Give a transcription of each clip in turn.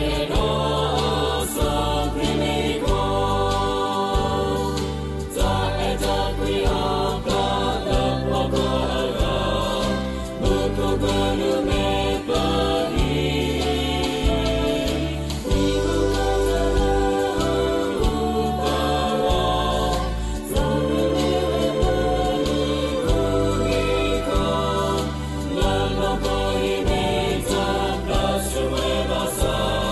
Hãy subscribe cho kênh Ghiền Mì Gõ để không bỏ lỡ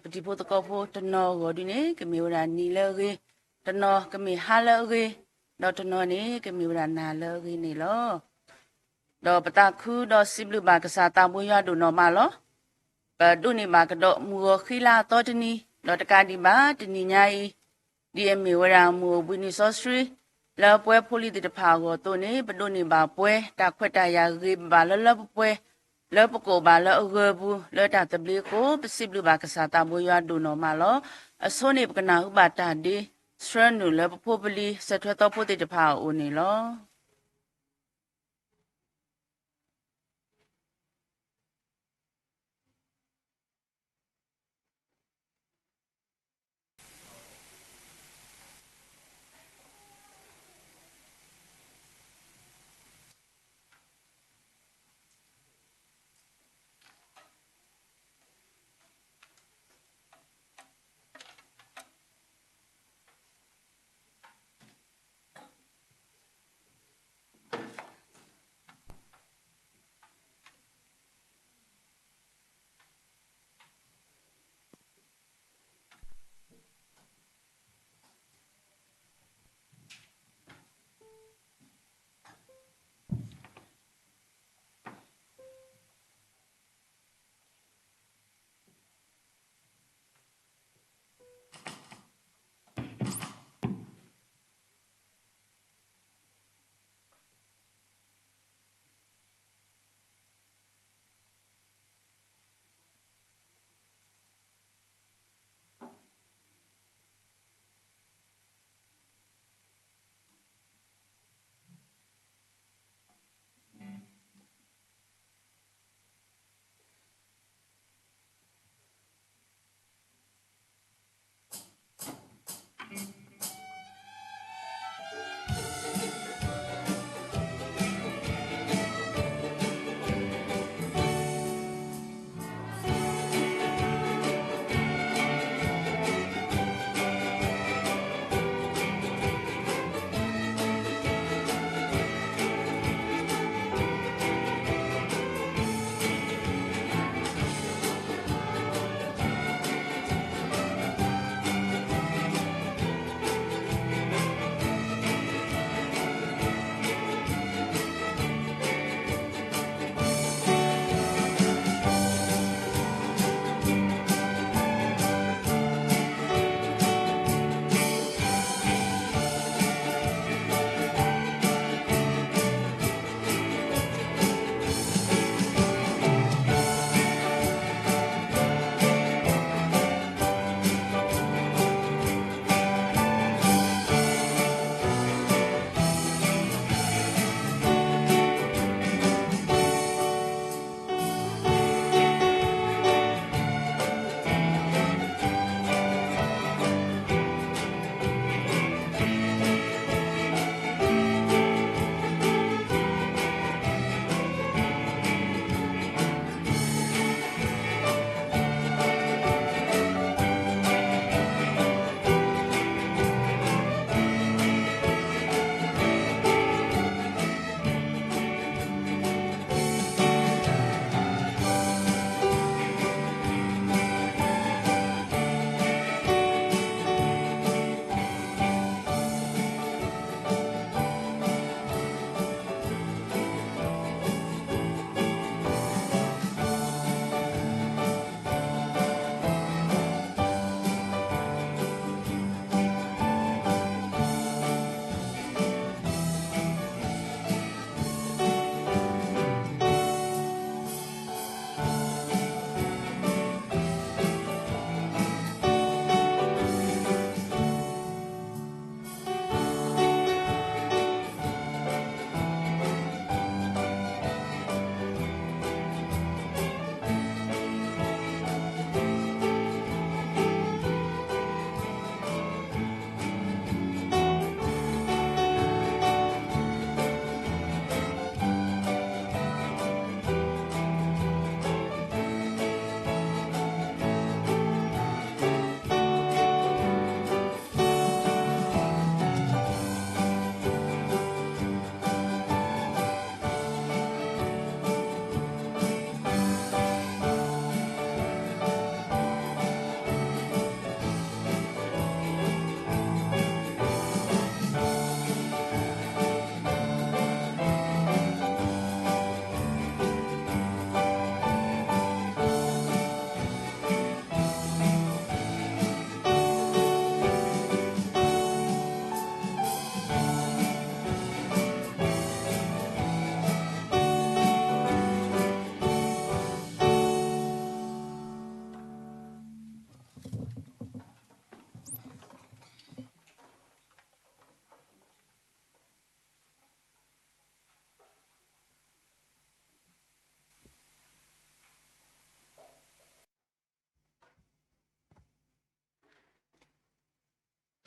ပတိဖို့တကောဖို့တနော်ကိုဒီနေကမေဝရာနီလေကေတနော်ကမေဟာလေကေတော့တနော်နေကမေဝရာနာလေကေနေလောတော့ပတခုတော့စိဘလူဘာကစားတာမွေးရဒုနော်မလောပဒုနေမှာကတော့မူခီလာတော့တနီတော့တကဒီမှာတနီညာဤဒီအမေဝရာမူဘွီနီဆော့စထရီလောပွဲဖိုလီတဖာကိုတို့နေပဒုနေပါပွဲတခွက်တရာကေဘာလပွဲလောပကိုဘာလောအဂဘူးလောတာတပလီကိုပစိဘလူဘာကစားတာမွေးရဒုနော်မလောအစိုးနေပကနာဥပါတာဒီစရနူလောပပလီစထွတ်တော့ဖို့တဖာဦးနေလော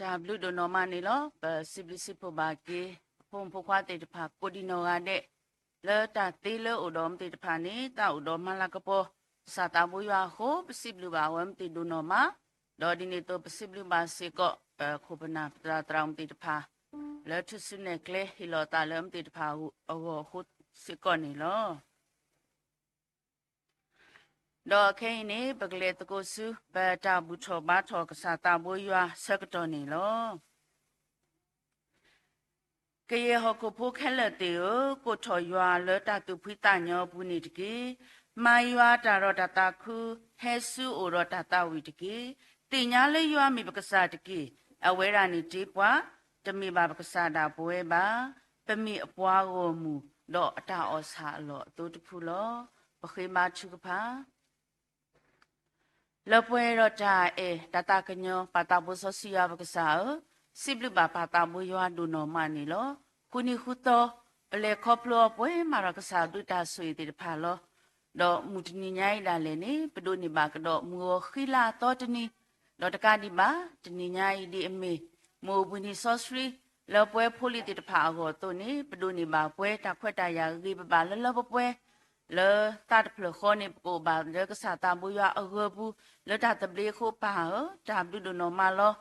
ဒါဘလူဒိုနော်မနေလောပစီပလီစီပိုဘာကေဖုန်ဖွားတေတဖာကိုဒီနော်ကတဲ့လဲတာတေးလဲဥတော်မတေတဖာနေတာဥတော်မလာကပေါ်စာတာဘူရွာဟိုပစီပလူဘာဝမ်တေဒိုနော်မဒေါ်ဒီနေတော့ပစီပလူဘာစေကောခုပနာတရာတရာမတေတဖာလဲထုစနေကလေဟီလောတာလဲမတေတဖာဟိုဟိုစေကောနေလောဒေါ်ခဲနေပကလေတကိုစုဘတာဘူချောဘာထောကစာတာဘူရွာဆကတော်နေလောကရေဟကိုဖိုးခဲလက်တေကိုထော်ရွာလတာတူဖိတညောဘူးနေတကေမာရွာတာရောတတာခုဟဲဆူအိုရောတတာဝီတကေတင်ညာလေးရွာမိပကစားတကေအဝဲရာနေတေးပွားတမီပါပကစားတာပွဲပါပမီအပွားကိုမူတော့အတာအောစာလောတူတခုလောပခေမာချုကဖာလပွဲရတာတတာကညောပတာဘုဆစီယာပကစားစိဘလဘပါတာမွေရွာဒုနောမနီလောကုနီခုတောပလေခေါပလောပွဲမာရကစားဒုတာဆွေတေဖာလောတော့မူတနီညိုင်းလာလေနေပဒုနေပါကတော့မူခိလာတော့တနီတော့တကဒီပါတနီညိုင်းဒီအမေမိုးဘူးနီဆော့စရီလောပွဲဖိုလီတေတဖာဟောတော့နေပဒုနေပါပွဲတခွက်တရာကြီးပပါလလပွဲလေတာတဖလခေါနေကိုပါလေကစားတာမွေရွာအဂဘူးလေတာတပလေခိုပါတာဘဒုနောမလော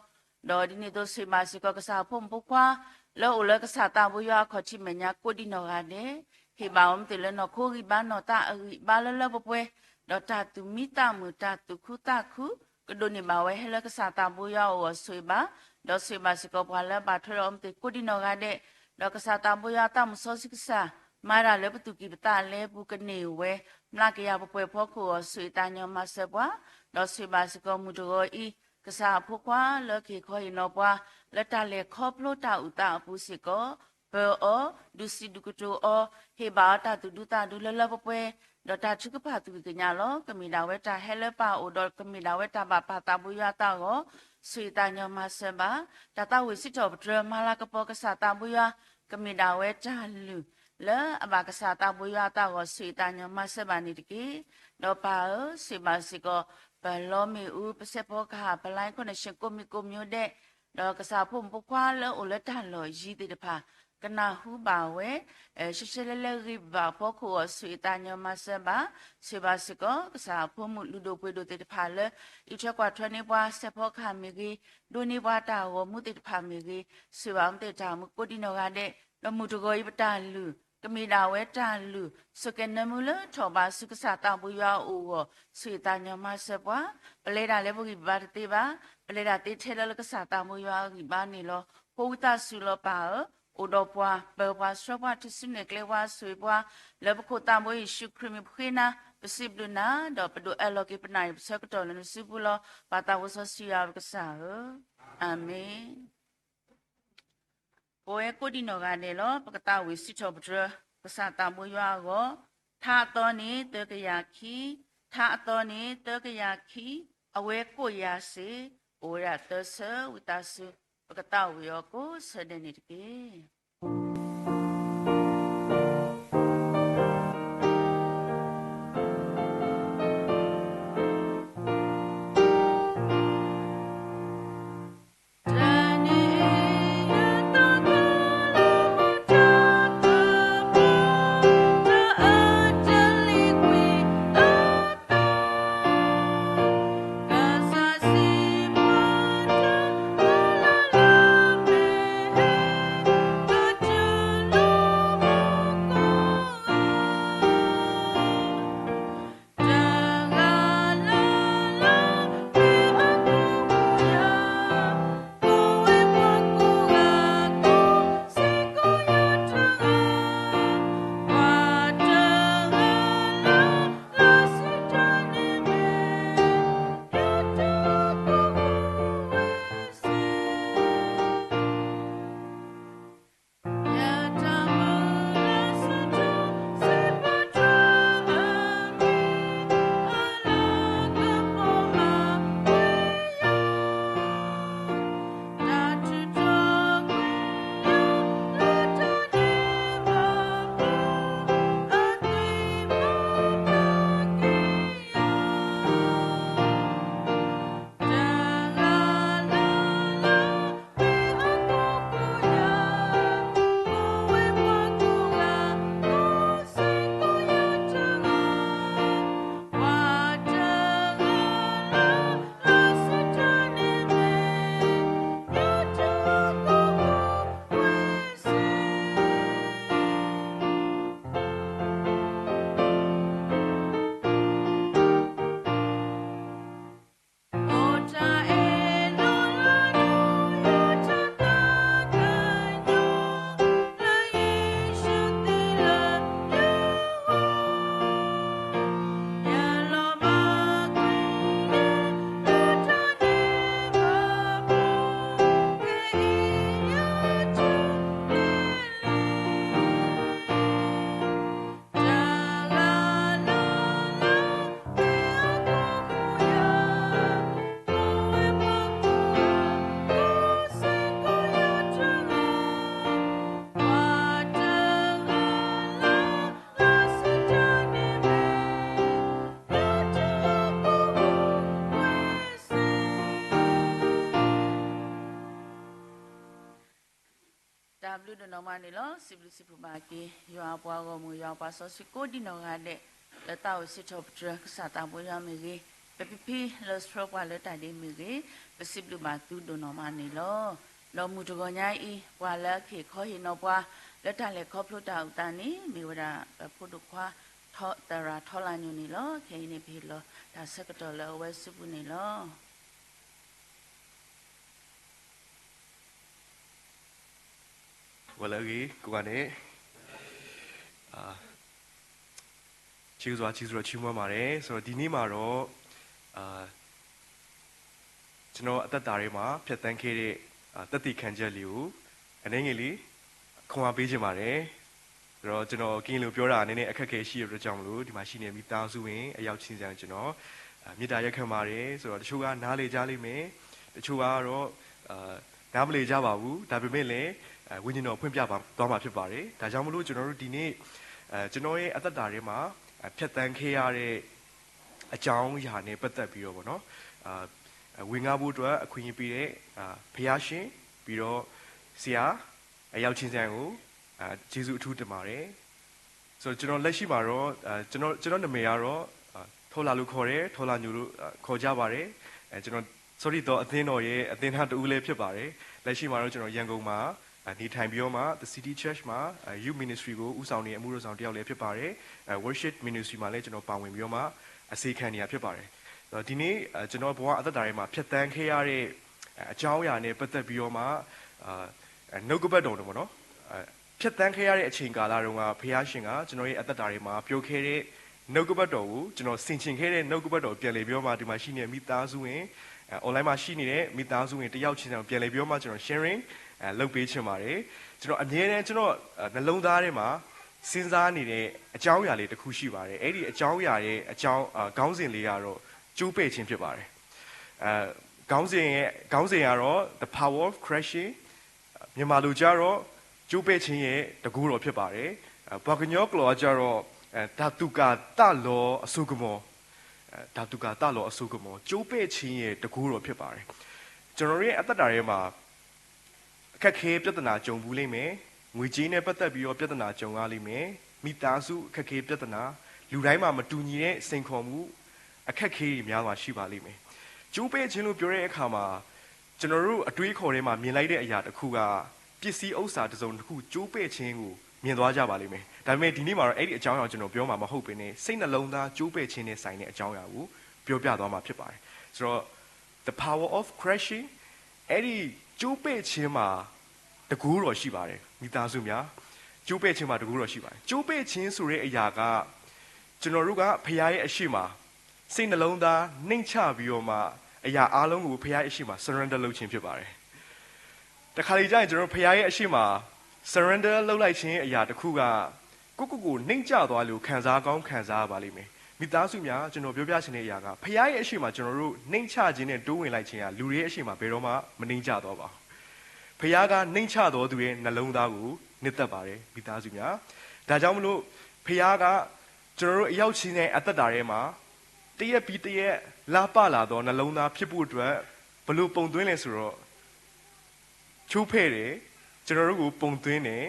ဒေါ်ဒီနေတော့စေမစီကကစားဖုံပုကွာလောလကစားတာဘူးရခေါချိမညာကိုဒီနော်ကနေဟေဘာုံတေလနော်ခိုရီဘာနော်တာဘာလလပပွဲဒေါ်တာတူမီတာမူတာတူခုတာခုကဒိုနေပါဝဲဟဲလကစားတာဘူးရဝဆွေပါဒေါ်စေမစီကဘွာလဘာထရောတေကိုဒီနော်ကနေဒေါ်ကစားတာဘူးရတာမစောစိကစားမာရလည်းပတူကီပတာလဲဘူးကနေဝဲမလာကရပပွဲဖို့ကိုဆွေတာညမဆဘွာဒေါ်စေမစီကမူတော်ဤကစားဖို့ကွာလကေခေါ်ရင်တော့ပွားလက်တလေခေါပလို့တာဥတာအပူစီကောဘောဒုစီဒုကတိုဟေဘာတာတူဒူတာဒူလလပပွဲဒေါ်တာချုကဖာတူကညာလောကမီလာဝဲတာဟဲလပါအိုဒေါ်ကမီလာဝဲတာပါပါတာဘူးရတာကိုဆွေတာညမဆဘာတတဝေစစ်တော်ပဒရမလာကပေါ်ကစားတာဘူးရကမီလာဝဲတာလူလဲအဘာကစားတာဘူးရတာကိုဆွေတာညမဆဘာနေတကေတော့ပါစေပါစီကောဘလောမီဦးပစက်ဘောကပလိုင်းကွန်ရှင်ကိုမီကိုမျိုးတဲ့တော့ကစားဖို့ပုကွာလောအိုလက်တလောရီတဲ့တဖာကနာဟုပါဝဲရှရှလလရီဘာဖို့ကိုဆွေတာညမဆဘာစေပါစကောကစားဖို့မှုလူတို့ပွေတို့တဲ့တဖာလဲအချက်ကွာထွန်းနေပွားစက်ဘောခမီကြီးဒိုနေပွားတာဝမှုတဲ့တဖာမီကြီးစေပါမတဲ့တာမှုကိုဒီနောကတဲ့တော့မှုတကိုဤပတာလူကမီလာဝဲတာလူစကနမူလထောပါစုကစားတာဘူးရောအိုဆွေတာညမဆပွားပလေတာလဲပုဂိဘာတေပါပလေတာတေထဲလကစားတာမူရောဂိဘာနေလောဟိုတာဆူလောပါအိုတော့ပွားဘောပွားဆောပွားတစနေကလေးဝါဆွေပွားလဲပခိုတာမွေရှုခရမီဖိနာပစိဘလနာတော့ပဒိုအလောကိပနိုင်စကတော်လနစုပလောပါတာဝဆစီယာကစားအာမင်ကိုယ်ကိုဒီနောကနေလောပကတာဝေစစ်တော်ပဒရကစားတာမွေရွာကိုထာတော်နေတကရခီထာတော်နေတကရခီအဝဲကိုရစေအိုရတဆဝတဆုပကတာဝေယောကိုစဒနေတကေ လူဒနော်မနေလောစီဘလူစီပူပါကီရွာပွားကိုမူရွာပွားဆောစီကိုဒီနော်ကတဲ့လက်တောက်စစ်ထုတ်ပဒကစားတာပွေရမေကြီးပပပီလောစထရောပွားလက်တိုင်ဒီမေကြီးပစီဘလူပါသူဒနော်မနေလောလောမူတကောညာဤပွာလက်ခေခေါ်ဟိနော်ပွားလက်တလည်းခေါ်ဖလို့တောက်တန်နေမိဝရဖို့တို့ခွာထောတရာထောလာညူနေလောခေနေပြီလောဒါစကတော်လောဝဲစုပူနေလောဝလကြီးကိုကနေချီးစွာချီးမွမ်းပါတယ်ဆိုတော့ဒီနေ့မှာတော့ကျွန်တော်အသက်တာတွေမှာဖြတ်တန်းခဲ့တဲ့တက်တိခံချက်လေးကိုအနေငယ်လေးခွန်အားပေးခြင်းပါတယ်ဆိုတော့ကျွန်တော်ကင်းလို့ပြောတာနည်းနည်းအခက်အခဲရှိရတဲ့ကြောင့်မလို့ဒီမှာရှိနေမိသားစုဝင်အရောက်ချင်းစံကျွန်တော်မေတ္တာရက်ခံပါတယ်ဆိုတော့တချို့ကနားလေကြလိမ့်မယ်တချို့ကတော့နားမလေကြပါဘူးဒါပေမဲ့လည်းဝိညာဉ်တော်ဖွင့်ပြပါသွားမှာဖြစ်ပါတယ်ဒါကြောင့်မလို့ကျွန်တော်တို့ဒီနေ့ကျွန်တော်ရဲ့အသက်တာထဲမှာဖြတ်တန်းခဲ့ရတဲ့အကြောင်းအရာနဲ့ပတ်သက်ပြီးတော့ဗောနော်ဝင်ကားဖို့အတွက်အခွင့်အရေးပေးတဲ့ဘုရားရှင်ပြီးတော့ဆရာအရောက်ချင်းစံကိုကျေးဇူးအထူးတင်ပါတယ်ဆိုတော့ကျွန်တော်လက်ရှိမှာတော့ကျွန်တော်နာမည်ကတော့ထော်လာလို့ခေါ်တယ်ထော်လာညူလို့ခေါ်ကြပါတယ်ကျွန်တော် sorry တော့အသင်းတော်ရဲ့အသင်းသားတူလည်းဖြစ်ပါတယ်လက်ရှိမှာတော့ကျွန်တော်ရန်ကုန်မှာနေထိုင်ပြီးတော့မှ The City Church မှာ Youth Ministry ကိုဦးဆောင်နေအမှုတော်ဆောင်တယောက်လည်းဖြစ်ပါတယ်Worship Ministry မှာလည်းကျွန်တော်ပါဝင်ပြီးတော့မှအစီခံနေရဖြစ်ပါတယ်ဒီနေ့ကျွန်တော်ဘဝအသက်တာထဲမှာဖြတ်တန်းခဲ့ရတဲ့အကြောင်းအရာနဲ့ပတ်သက်ပြီးတော့မှနှုတ်ကပတ်တော်တော့ဗောနော်ဖြတ်တန်းခဲ့ရတဲ့အချိန်ကာလတုန်းကဘုရားရှင်ကကျွန်တော်ရဲ့အသက်တာထဲမှာပြောခဲ့တဲ့နှုတ်ကပတ်တော်ကိုကျွန်တော်ဆင်ခြင်ခဲ့တဲ့နှုတ်ကပတ်တော်ပြန်လည်ပြီးတော့မှဒီမှာရှိနေတဲ့မိသားစုဝင်online မှာရှိနေတဲ့မိသားစုဝင်တယောက်ချင်းပြန်လည်ပြီးတော့မှကျွန်တော် sharing လုပ်ပေးချင်ပါတယ်ကျွန်တော်အမြဲတမ်းကျွန်တော်နှလုံးသားထဲမှာစဉ်းစားနေတဲ့အကြောင်းအရာလေးတစ်ခုရှိပါတယ်အဲ့ဒီအကြောင်းအရာရဲ့အကြောင်းခေါင်းစဉ်လေးကတော့ကျိုးပဲ့ခြင်းဖြစ်ပါတယ်ခေါင်းစဉ်ကတော့ the power of crushing မြန်မာလိုကြတော့ကျိုးပဲ့ခြင်းရဲ့တကူတော်ဖြစ်ပါတယ်ဘာကညောကလောကြတော့ဓာတုကတလောအစုကမောဓာတုကတလောအစုကမောကျိုးပဲ့ခြင်းရဲ့တကူတော်ဖြစ်ပါတယ်ကျွန်တော်ရဲ့အသက်တာထဲမှာအခက်ခဲပြဿနာကြုံဘူးလိမ့်မယ်ငွေကြေးနဲ့ပတ်သက်ပြီးတော့ပြဿနာကြုံရလိမ့်မယ်မိသားစုအခက်ခဲပြဿနာလူတိုင်းမှာမတူညီတဲ့စိန်ခေါ်မှုအခက်ခဲတွေများစွာရှိပါလိမ့်မယ်ကျိုးပဲ့ခြင်းလို့ပြောတဲ့အခါမှာကျွန်တော်တို့အတွေးခေါ်ထဲမှာမြင်လိုက်တဲ့အရာတစ်ခုကပစ္စည်းဥစ္စာတစ်စုံတစ်ခုကျိုးပဲ့ခြင်းကိုမြင်သွားကြပါလိမ့်မယ်ဒါပေမဲ့ဒီနေ့မှာတော့အဲ့ဒီအကြောင်းအရာကျွန်တော်ပြောမှာမဟုတ်ဘဲနဲ့စိတ်နှလုံးသားကျိုးပဲ့ခြင်းနဲ့ဆိုင်တဲ့အကြောင်းအရာကိုပြောပြသွားမှာဖြစ်ပါတယ်ဆိုတော့ the power of crushing အဲ့ဒီကျိုးပဲ့ခြင်းမှာတကူတော်ရှိပါတယ်မိသားစုများကျိုးပဲ့ခြင်းမှာတကူတော်ရှိပါတယ်ကျိုးပဲ့ခြင်းဆိုတဲ့အရာကကျွန်တော်တို့ကဖခင်ရဲ့အရှိမစိတ်နှလုံးသားနှိမ့်ချပြီးတော့မှအရာအားလုံးကိုဖခင်ရဲ့အရှိမ surrender လုပ်ခြင်းဖြစ်ပါတယ်တခါလေကြာရင်ကျွန်တော်ဖခင်ရဲ့အရှိမ surrender လုပ်လိုက်ခြင်းအရာတစ်ခုကကိုနှိမ့်ချသွားလို့ခံစားကောင်းခံစားရပါလိမ့်မယ်မိသားစုများကျွန်တော်ပြောပြချင်တဲ့အရာကဖခင်ရဲ့အရှိမကျွန်တော်တို့နှိမ့်ချခြင်းနဲ့တိုးဝင်လိုက်ခြင်းကလူတွေရဲ့အရှိမဘယ်တော့မှမနှိမ့်ချသွားပါဘူးဖခင်ကနှိမ့်ချတော်သူရဲ့နှလုံးသားကိုနှစ်သက်ပါတယ်မိသားစုများဒါကြောင့်မလို့ဖခင်ကကျွန်တော်တို့အရောက်ချင်းတဲ့အသက်တာထဲမှာတရက်ပြီးတရက်လာပလာတော့နှလုံးသားဖြစ်ဖို့အတွက်ဘလို့ပုံသွင်းလဲဆိုတော့ချိုးဖဲ့တယ်ကျွန်တော်တို့ကိုပုံသွင်းတယ်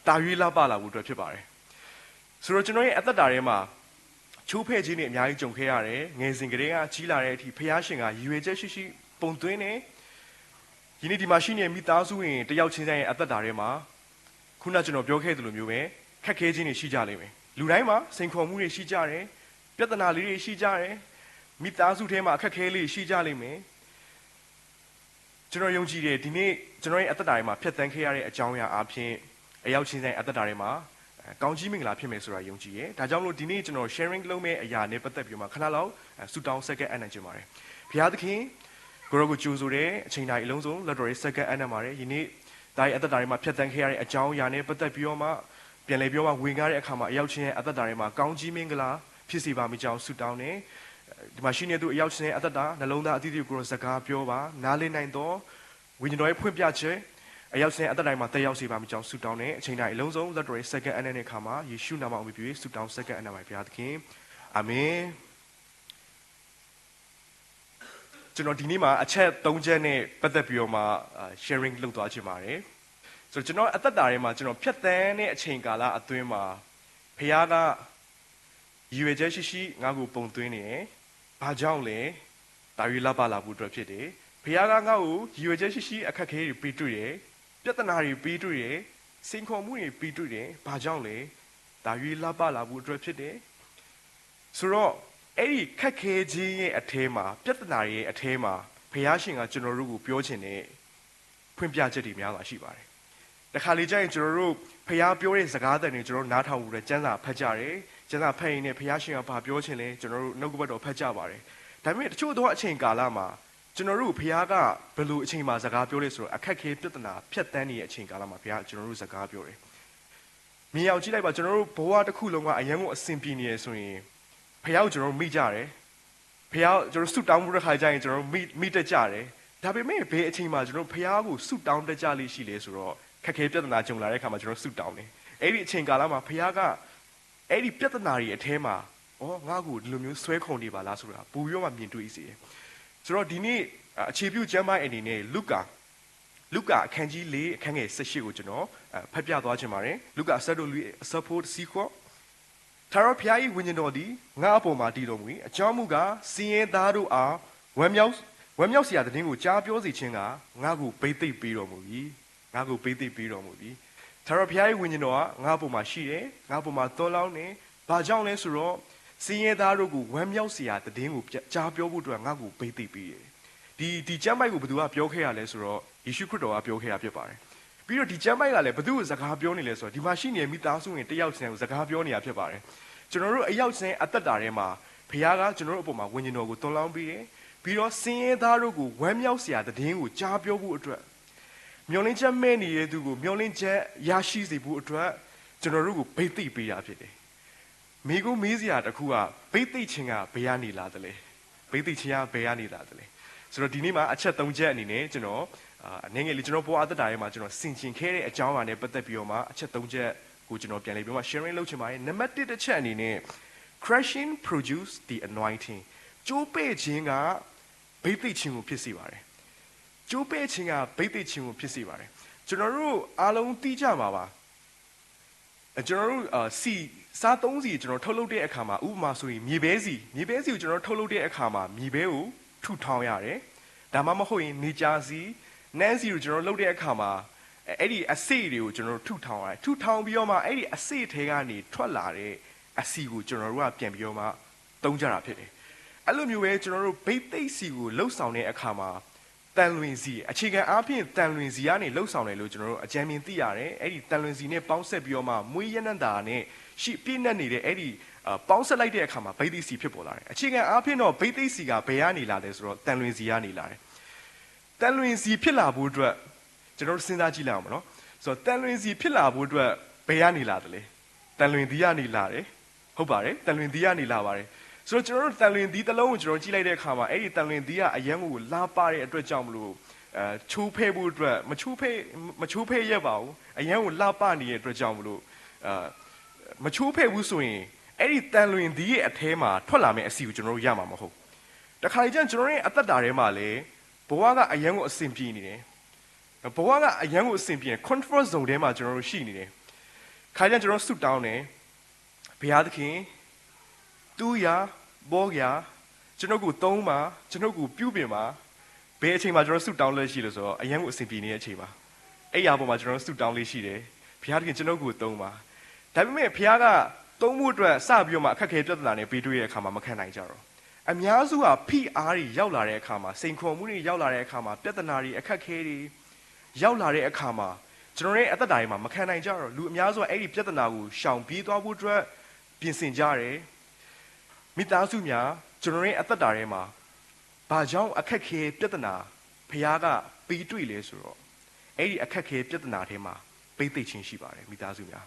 တာရွေးလာပလာဖို့အတွက်ဖြစ်ပါတယ်ဆိုတော့ကျွန်တော်ရဲ့အသက်တာထဲမှာချိုးဖဲ့ခြင်းတွေအများကြီးကြုံခဲ့ရတယ်ငယ်စဉ်ကတည်းကကြီးလာတဲ့အထိဖခင်ရှင်ကရည်ရွယ်ချက်ရှိပုံသွင်းတယ်ယနေ့ဒီမှာရှိနေတဲ့မိသားစုဝင်တယောက်ချင်းတိုင်းရဲ့အသက်တာထဲမှာခုနကျွန်တော်ပြောခဲ့သလိုမျိုးပဲခက်ခဲခြင်းတွေရှိကြလိမ့်မယ်လူတိုင်းမှာစိန်ခေါ်မှုတွေရှိကြတယ်ပြဿနာလေးတွေရှိကြတယ်မိသားစုထဲမှာအခက်ခဲလေးရှိကြလိမ့်မယ်ကျွန်တော်ယုံကြည်တယ်ဒီနေ့ကျွန်တော်ရဲ့အသက်တာထဲမှာဖြတ်သန်းခဲ့ရတဲ့အကြောင်းအရာအဖြစ်အရောက်ချင်းတိုင်းအသက်တာထဲမှာကောင်းကြီးမင်္ဂလာဖြစ်မယ်ဆိုတာယုံကြည်တယ်ဒါကြောင့်မလို့ဒီနေ့ကျွန်တော် sharing လုပ်မယ့်အရာနဲ့ပတ်သက်ပြီးမှခဏလောက်ဆူတောင်းဆက်ကပ်အနိုင်ချင်ပါတယ်ဘုရားသခင်ကိုရောကိုကြိုဆိုတဲ့အချိန်တိုင်းအလုံးစုံလက်တော်ရဲ့ဆက်ကပ်အနံ့ပါတယ်ယနေ့ဒါရဲ့အသက်တာထဲမှာဖြတ်သန်းခဲ့ရတဲ့အကြောင်းအရာနဲ့ပတ်သက်ပြီးတော့မှပြန်လည်ပြောမှဝင်ကားတဲ့အခါမှာအရောက်ချင်းရဲ့အသက်တာထဲမှာကောင်းကြီးမင်္ဂလာဖြစ်စေပါမိကြောင်းဆုတောင်းတယ်ဒီမှာရှိနေသူအရောက်ချင်းရဲ့အသက်တာနှလုံးသားအသီးသီးကိုစကားပြောပါနားလည်နိုင်တော့ဝိညာဉ်တော်ရဲ့ဖွင့်ပြချက်အရောက်ချင်းအသက်တိုင်းမှာတက်ရောက်စေပါမိကြောင်းဆုတောင်းတယ်အချိန်တိုင်းအလုံးစုံလက်တော်ရဲ့ဆက်ကပ်အနံ့တဲ့အခါမှာယေရှုနာမအောင်ပြုဆုတောင်းဆက်ကပ်အနံ့ပါဘုရားသခင်အာမင်ကျွန်တော်ဒီနေ့မှာအချက်၃ချက်နဲ့ပတ်သက်ပြီးတော့မှ sharing လုပ်သွားချင်ပါတယ် ဆိုတော့ကျွန်တော်အသက်တာထဲမှာကျွန်တော်ဖြတ်သန်းတဲ့အချိန်ကာလအတွင်းမှာဖခင်ကရည်ရွယ်ချက်ရှိငါ့ကိုပုံသွင်းနေတယ်။ဘာကြောင့်လဲ။ဒါရွေးလပ်ပါလာဖို့အတွက်ဖြစ်တယ်။ဖခင်ကငါ့ကိုရည်ရွယ်ချက်ရှိအခက်ခဲတွေပြီးတွေ့တယ်။ပြဿနာတွေပြီးတွေ့တယ်။စိန်ခေါ်မှုတွေပြီးတွေ့တယ်။ဘာကြောင့်လဲ။ဒါရွေးလပ်ပါလာဖို့အတွက်ဖြစ်တယ်။ဆိုတော့အဲ့ဒီခက်ခဲခြင်းရဲ့အထဲမှာပြဿနာရဲ့အထဲမှာဖခင်ရှင်ကကျွန်တော်တို့ကိုပြောချင်တဲ့ဖွင့်ပြချက်တွေများစွာရှိပါတယ်။တခါလေကျရင်ကျွန်တော်တို့ဖခင်ပြောတဲ့စကားသံတွေကျွန်တော်နားထောင်ပြီးတော့ကျမ်းစာဖတ်ကြတယ်။ကျမ်းစာဖတ်ရင်လည်းဖခင်ရှင်ကဘာပြောချင်လဲကျွန်တော်တို့နှုတ်ကပတ်တော်ဖတ်ကြပါတယ်။ဒါပေမဲ့တချို့သောအချိန်ကာလမှာကျွန်တော်တို့ဖခင်ကဘယ်လိုအချိန်မှာစကားပြောလဲဆိုတော့အခက်ခဲပြဿနာဖြတ်တန်းနေတဲ့အချိန်ကာလမှာဖခင်ကျွန်တော်တို့စကားပြောတယ်။မြင်အောင်ကြည့်လိုက်ပါကျွန်တော်တို့ဘဝတစ်ခုလုံးကအယံကိုအစဉ်ပြေနေရဆိုရင်ဖခင်ကိုကျွန်တော်တို့မိကြတယ်။ဖခင်ကျွန်တော်ဆုတောင်းမှုတစ်ခါကျရင်ကျွန်တော်တို့မိတက်ကြတယ်။ဒါပေမဲ့ဘယ်အချိန်မှာကျွန်တော်ဖခင်ကိုဆုတောင်းတက်ကြလိမ့်ရှိလဲဆိုတော့ခက်ခဲပြဿနာကြုံလာတဲ့အခါမှာကျွန်တော်ဆုတောင်းတယ်။အဲ့ဒီအချိန်ကာလမှာဖခင်ကအဲ့ဒီပြဿနာတွေအထဲမှာငါ့ကိုဒီလိုမျိုးဆွဲခုံနေပါလားဆိုတာပူရောမှမြင်တွေ့စေတယ်။ဆိုတော့ဒီနေ့အခြေပြုကျမ်းပိုင်းအနေနဲ့လုကာအခန်းကြီး4အခန်းငယ်18ကိုကျွန်တော်ဖတ်ပြသွားချင်ပါတယ်။လုကာဆက်တို့လူအစဖို့စီခေါ်ထာဝရဘုရား၏ဝိညာဉ်တော်သည်ငါ့အပေါ်မှာတည်တော်မူ၏အကြောင်းမူကားစင်ရဲသားတို့အားဝမ်းမြောက်စရာတဲ့တင်းကိုကြားပြောစီခြင်းကငါ့ကိုပိတ်သိပ်ပေးတော်မူ၏ငါ့ကိုပိတ်သိပ်ပေးတော်မူ၏ထာဝရဘုရား၏ဝိညာဉ်တော်ကငါ့အပေါ်မှာရှိတယ်ငါ့အပေါ်မှာသွန်လောင်းနေဘာကြောင့်လဲဆိုတော့စင်ရဲသားတို့ကိုဝမ်းမြောက်စရာတဲ့တင်းကိုကြားပြောဖို့အတွက်ငါ့ကိုပိတ်သိပ်ပေးတယ်ဒီကျမ်းပိုက်ကိုဘယ်သူကပြောခဲ့ရလဲဆိုတော့ယေရှုခရစ်တော်ကပြောခဲ့တာဖြစ်ပါတယ်ပြီးတော့ဒီကျမ်းပိုက်ကလည်းဘယ်သူကိုစကားပြောနေလဲဆိုတော့ဒီမှာရှိနေတဲ့မိသားစုဝင်တယောက်ချင်းကိုစကားပြောနေတာဖြစ်ပါတယ်ကျွန်တော်တို့အယောက်ချင်းအသက်တာထဲမှာဘုရားကကျွန်တော်တို့အပေါ်မှာဝိညာဉ်တော်ကိုသွန်လောင်းပေးတယ်ပြီးတော့စင်ရဲသားတို့ကိုဝမ်းမြောက်စရာတဲ့တင်းကိုကြားပြောဖို့အတွက်မျောလင်းချက်မဲ့နေတဲ့သူကိုမျောလင်းချက်ရရှိစေဖို့အတွက်ကျွန်တော်တို့ကိုဗိတ်သိပ်ပေးတာဖြစ်တယ်မိကုမေးစရာတစ်ခုကဗိတ်သိပ်ခြင်းကဘယ်ကနေလာတယ်လဲဗိတ်သိပ်ခြင်းကဘယ်ကနေလာတယ်လဲဆိုတော့ဒီနေ့မှာအချက်၃ချက်အနေနဲ့ကျွန်တော်အနေငယ်လေးကျွန်တော်ဘဝအသက်တာထဲမှာကျွန်တော်ဆင်ခြင်ခဲ့တဲ့အကြောင်းအရာနဲ့ပတ်သက်ပြီးတော့မှအချက်၃ချက်ကိုကျွန်တော်ပြန်လည်ပြီးမှ sharing လုပ်ချင်ပါတယ်နံပါတ်1တစ်ချက်အနေနဲ့ crushing produce the anointing ကျိုးပဲ့ခြင်းကဗိတ်သိက်ခြင်းကိုဖြစ်စေပါတယ်ကျိုးပဲ့ခြင်းကဗိတ်သိက်ခြင်းကိုဖြစ်စေပါတယ်ကျွန်တော်တို့အားလုံးသိကြမှာပါကျွန်တော်တို့စီစားသုံးစီကျွန်တော်ထုတ်လုပ်တဲ့အခါမှာဥပမာဆိုရင်မြေပဲစီကိုကျွန်တော်ထုတ်လုပ်တဲ့အခါမှာမြေပဲကိုထုထောင်ရတယ်ဒါမှမဟုတ်ရင်နေကြာစီနန်းစီကိုကျွန်တော်လုပ်တဲ့အခါမှာအဲ့ဒီအစိတွေကိုကျွန်တော်ထုထောင်ရတယ်ထုထောင်ပြီးတော့မှအဲ့ဒီအစိထဲကနေထွက်လာတဲ့အစီကိုကျွန်တော်တို့ကပြန်ပြီးတော့မှသုံးကြတာဖြစ်တယ်အဲ့လိုမျိုးပဲကျွန်တော်တို့ဗိတ်သိက်စီကိုလှုပ်ဆောင်တဲ့အခါမှာတန်လွင်စီအခြေခံအားဖြင့်တန်လွင်စီကနေလှုပ်ဆောင်တယ်လို့ကျွန်တော်တို့အကြံဉာဏ်သိရတယ်အဲ့ဒီတန်လွင်စီနဲ့ပေါင်းဆက်ပြီးတော့မှမွေးရနံ့တာနဲ့ရှိပြည့်နေနေတဲ့အဲ့ဒီပေါင်းဆက်လိုက်တဲ့အခါမှာဗိတ်သိက်စီဖြစ်ပေါ်လာတယ်အခြေခံအားဖြင့်တော့ဗိတ်သိက်စီကဘယ်ကနေလာလဲဆိုတော့တန်လွင်စီကနေလာတယ်တန်လွင်စီဖြစ်လာဖို့အတွက်ကျွန်တော်တို့စဉ်းစားကြည့်လိုက်အောင်မနော်ဆိုတော့တန်လွင်စီဖြစ်လာဖို့အတွက်ဘယ်ကနေလာတယ်လဲတန်လွင်သီးကနေလာတယ်ဟုတ်ပါတယ်တန်လွင်သီးကနေလာပါတယ်ဆိုတော့ကျွန်တော်တို့တန်လွင်သီးတစ်လုံးကိုကျွန်တော်ကြည့်လိုက်တဲ့အခါမှာအဲ့ဒီတန်လွင်သီးကအရန်ကိုလာပတဲ့အတွက်ကြောင့်မလို့ချိုးဖဲ့ဖို့အတွက်မချိုးဖဲ့ရပါဘူးအရန်ကိုလာပနေတဲ့အတွက်ကြောင့်မလို့မချိုးဖဲ့ဘူးဆိုရင်အဲ့ဒီတန်လွင်သီးရဲ့အထဲမှာထွက်လာမယ့်အစီကိုကျွန်တော်တို့ရမှာမဟုတ်တခါကျရင်ကျွန်တော်ရဲ့အသက်တာထဲမှာလေဘဝကအရန်ကိုအစဉ်ပြေနေတယ်ဘဝကအရန်ကိုအစဉ်ပြေ comfort zone ထဲမှာကျွန်တော်တို့ရှိနေတယ်ခါကျရင်ကျွန်တော်ဆုတောင်းတယ်ဘုရားသခင်တူရာဘောရာကျွန်တော်ကိုသုံးပါကျွန်တော်ကိုပြုပြင်ပါဘယ်အချိန်မှာကျွန်တော်ဆုတောင်းလဲရှိလို့ဆိုတော့အရန်ကိုအစဉ်ပြေနေတဲ့အချိန်ပါအဲ့ရပေါ်မှာကျွန်တော်ဆုတောင်းလေးရှိတယ်ဘုရားသခင်ကျွန်တော်ကိုသုံးပါဒါပေမဲ့ဘုရားကသုံးဖို့အတွက်စပြီးတော့မှအခက်အခဲပြဿနာနဲ့ပေးတွေ့တဲ့အခါမှာမခံနိုင်ကြတော့အများစုကဖိအားတွေရောက်လာတဲ့အခါမှာစိန်ခေါ်မှုတွေရောက်လာတဲ့အခါမှာပြဿနာတွေအခက်အခဲတွေရောက်လာတဲ့အခါမှာကျွန်တော်ရဲ့အသက်တာတွေမှာမခံနိုင်ကြတော့လူအများစုကအဲ့ဒီပြဿနာကိုရှောင်ပြေးသွားဖို့အတွက်ပြင်ဆင်ကြတယ်မိသားစုများကျွန်တော်ရဲ့အသက်တာထဲမှာဘာကြောင့်အခက်ခဲပြဿနာဖခင်ကပြီးတွေ့လဲဆိုတော့အဲ့ဒီအခက်ခဲပြဿနာထဲမှာဗိတ်သိက်ခြင်းရှိပါတယ်မိသားစုမျာ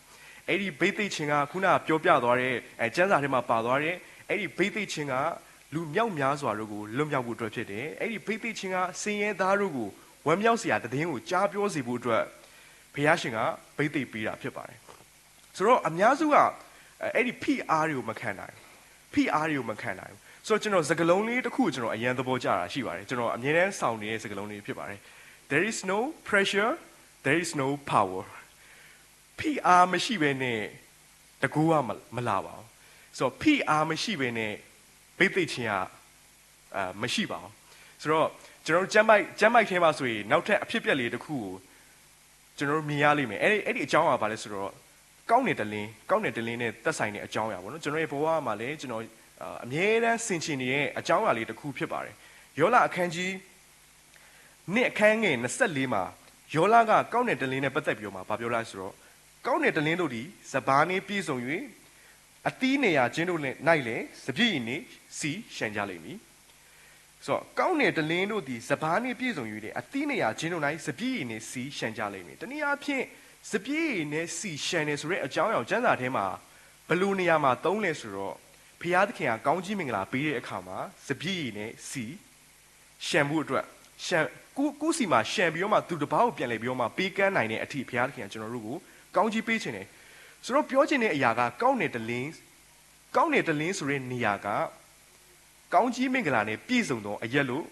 းအဲ့ဒီဗိတ်သိက်ခြင်းကခုနကပြောပြသွားတဲ့ကျမ်းစာထဲမှာပါသွားတဲ့အဲ့ဒီဗိတ်သိက်ခြင်းကလူမြောက်များစွာတို့ကိုလွတ်မြောက်ဖို့အတွက်ဖြစ်တယ်အဲ့ဒီဗိတ်သိက်ခြင်းကစင်ရဲသားတို့ကိုဝမ်းမြောက်စရာတည်င်းကိုကြားပြောစေဖို့အတွက်ဘုရားရှင်ကဗိတ်သိက်ပေးတာဖြစ်ပါတယ်ဆိုတော့အများစုကအဲ့ဒီဖိအားတွေကိုမခံနိုင်ဖိအားတွေကိုမခံနိုင်ဆိုတော့ကျွန်တော်စကားလုံးလေးတစ်ခုကျွန်တော်အရင်သဘောကျတာရှိပါတယ်ကျွန်တော်အမြဲတမ်းစောင့်နေတဲ့စကားလုံးလေးဖြစ်ပါတယ် there is no pressure there is no power ဖိအားမရှိဘဲနဲ့တကူကမလာပါဘူးဆိုတော့ဖိအားမရှိဘဲနဲ့ပိတ်သိချင်းကမရှိပါဘူးဆိုတော့ကျွန်တော်ကျမ်းပိုက်ထဲမှာဆိုရင်နောက်ထပ်အဖြစ်အပျက်လေးတစ်ခုကိုကျွန်တော်မြင်ရလိမ့်မယ်အဲ့ဒီအကြောင်းအရာပါလဲဆိုတော့ကောင်းတဲ့တလင်းနဲ့သက်ဆိုင်တဲ့အကြောင်းအရာပေါ့နော်ကျွန်တော်ရဲ့ဘဝမှာလည်းကျွန်တော်အမြဲတမ်းဆင်ခြင်နေတဲ့အကြောင်းအရာလေးတစ်ခုဖြစ်ပါတယ်ယောလအခန်းကြီးနှစ်အခန်းငယ်24မှာယောလကကောင်းတဲ့တလင်းနဲ့ပတ်သက်ပြီးတော့ဗာပြောလိုက်ဆိုတော့ကောင်းတဲ့တလင်းတို့ဒီစပားနေပြည့်စုံ၍အသီးနေရာချင်းတို့၌လည်းစပြည့်နေစီရှံကြလိမ့်မည်ဆိုတော့ကောင်းတဲ့တလင်းတို့ဒီစပားနေပြည့်စုံ၍အသီးနေရာချင်းတို့၌စပြည့်နေစီရှံကြလိမ့်မည်တနည်းအားဖြင့်စပြည့်နေစီရှံနေဆိုတဲ့အကြောင်းအရာကျမ်းစာထဲမှာဘယ်လိုနေရာမှာသုံးလဲဆိုတော့ဖျားသခင်ကကောင်းကြီးမင်္ဂလာပေးတဲ့အခါမှာစပြည့်နေစီရှံမှုအတွက်ရှံကိုစီမှာရှံပြီးတော့မှသူတစ်ပါးကိုပြန်လဲပြီးတော့မှပေးကမ်းနိုင်တဲ့အထိဖျားသခင်ကကျွန်တော်တို့ကိုကောင်းကြီးပေးခြင်းတယ်ဆိုတော့ပြောချင်တဲ့အရာကကောင်းတဲ့တလင်းဆိုတဲ့နေရာကကောင်းကြီးမင်္ဂလာနဲ့ပြည့်စုံသောအရက်လို့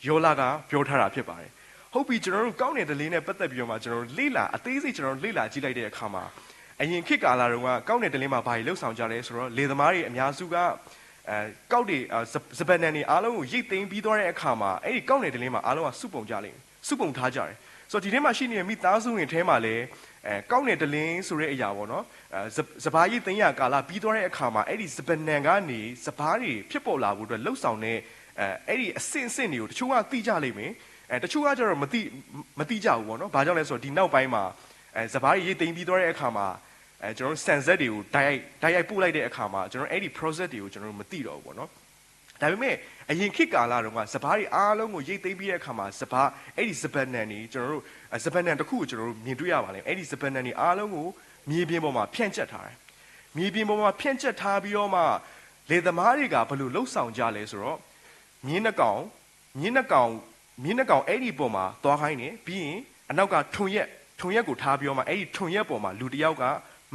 ယောလကပြောထားတာဖြစ်ပါတယ်ဟုတ်ပြီကျွန်တော်တို့ကောင်းတဲ့တလင်းနဲ့ပတ်သက်ပြီးတော့မှကျွန်တော်တို့လေ့လာအသေးစိတ်ကျွန်တော်တို့လေ့လာကြည့်လိုက်တဲ့အခါမှာအရင်ခေတ်ကာလတုန်းကကောင်းတဲ့တလင်းမှာဘာတွေလှုပ်ဆောင်ကြလဲဆိုတော့လေသမားတွေအများစုကကောက်တွေစပန်နန်တွေအားလုံးကိုရိတ်သိမ်းပြီးသွားတဲ့အခါမှာအဲ့ဒီကောက်တဲ့တလင်းမှာအားလုံးကစုပုံကြလိမ့်မယ်စုပုံထားကြတယ်ဆိုတော့ဒီထဲမှာရှိနေတဲ့မိသားစုဝင်ထဲမှာလည်းကောက်တဲ့တလင်းဆိုတဲ့အရာပေါ့နော်စပားရိတ်သိမ်းရကာလပြီးသွားတဲ့အခါမှာအဲ့ဒီစပန်နန်ကနေစပားတွေဖြစ်ပေါ်လာဖို့အတွက်လှုပ်ဆောင်တဲ့အဲ့ဒီအဆင့်တွေကိုတချို့ကသိကြလိမ့်မယ်တချို့ကကျတော့မသိကြဘူးပေါ့နော်ဘာကြောင့်လဲဆိုတော့ဒီနောက်ပိုင်းမှာစပားရိတ်သိမ်းပြီးသွားတဲ့အခါမှာကျွန်တော်ဆန်ဆက်တွေကိုတိုက်ရိုက်ပို့လိုက်တဲ့အခါမှာကျွန်တော်အဲ့ဒီ process တွေကိုကျွန်တော်မသိတော့ဘူးပေါ့နော်ဒါပေမဲ့အရင်ခေတ်ကာလတုန်းကစပားတွေအားလုံးကိုရိတ်သိမ်းပြီးတဲ့အခါမှာစပားအဲ့ဒီစပန်နန်တွေကျွန်တော်တို့စပန်နန်တစ်ခုကိုကျွန်တော်တို့မြင်တွေ့ရပါလိမ့်အဲ့ဒီစပန်နန်တွေအားလုံးကိုမြေပြင်ပေါ်မှာဖြန့်ကျက်ထားတယ်မြေပြင်ပေါ်မှာဖြန့်ကျက်ထားပြီးတော့မှလေသမားတွေကဘယ်လိုလှုပ်ဆောင်ကြလဲဆိုတော့မြင်းနှကောင်အဲ့ဒီပေါ်မှာသွားခိုင်းနေပြီးရင်အနောက်ကထုံရက်ကိုထားပြီးတော့မှအဲ့ဒီထုံရက်ပေါ်မှာလူတစ်ယောက်က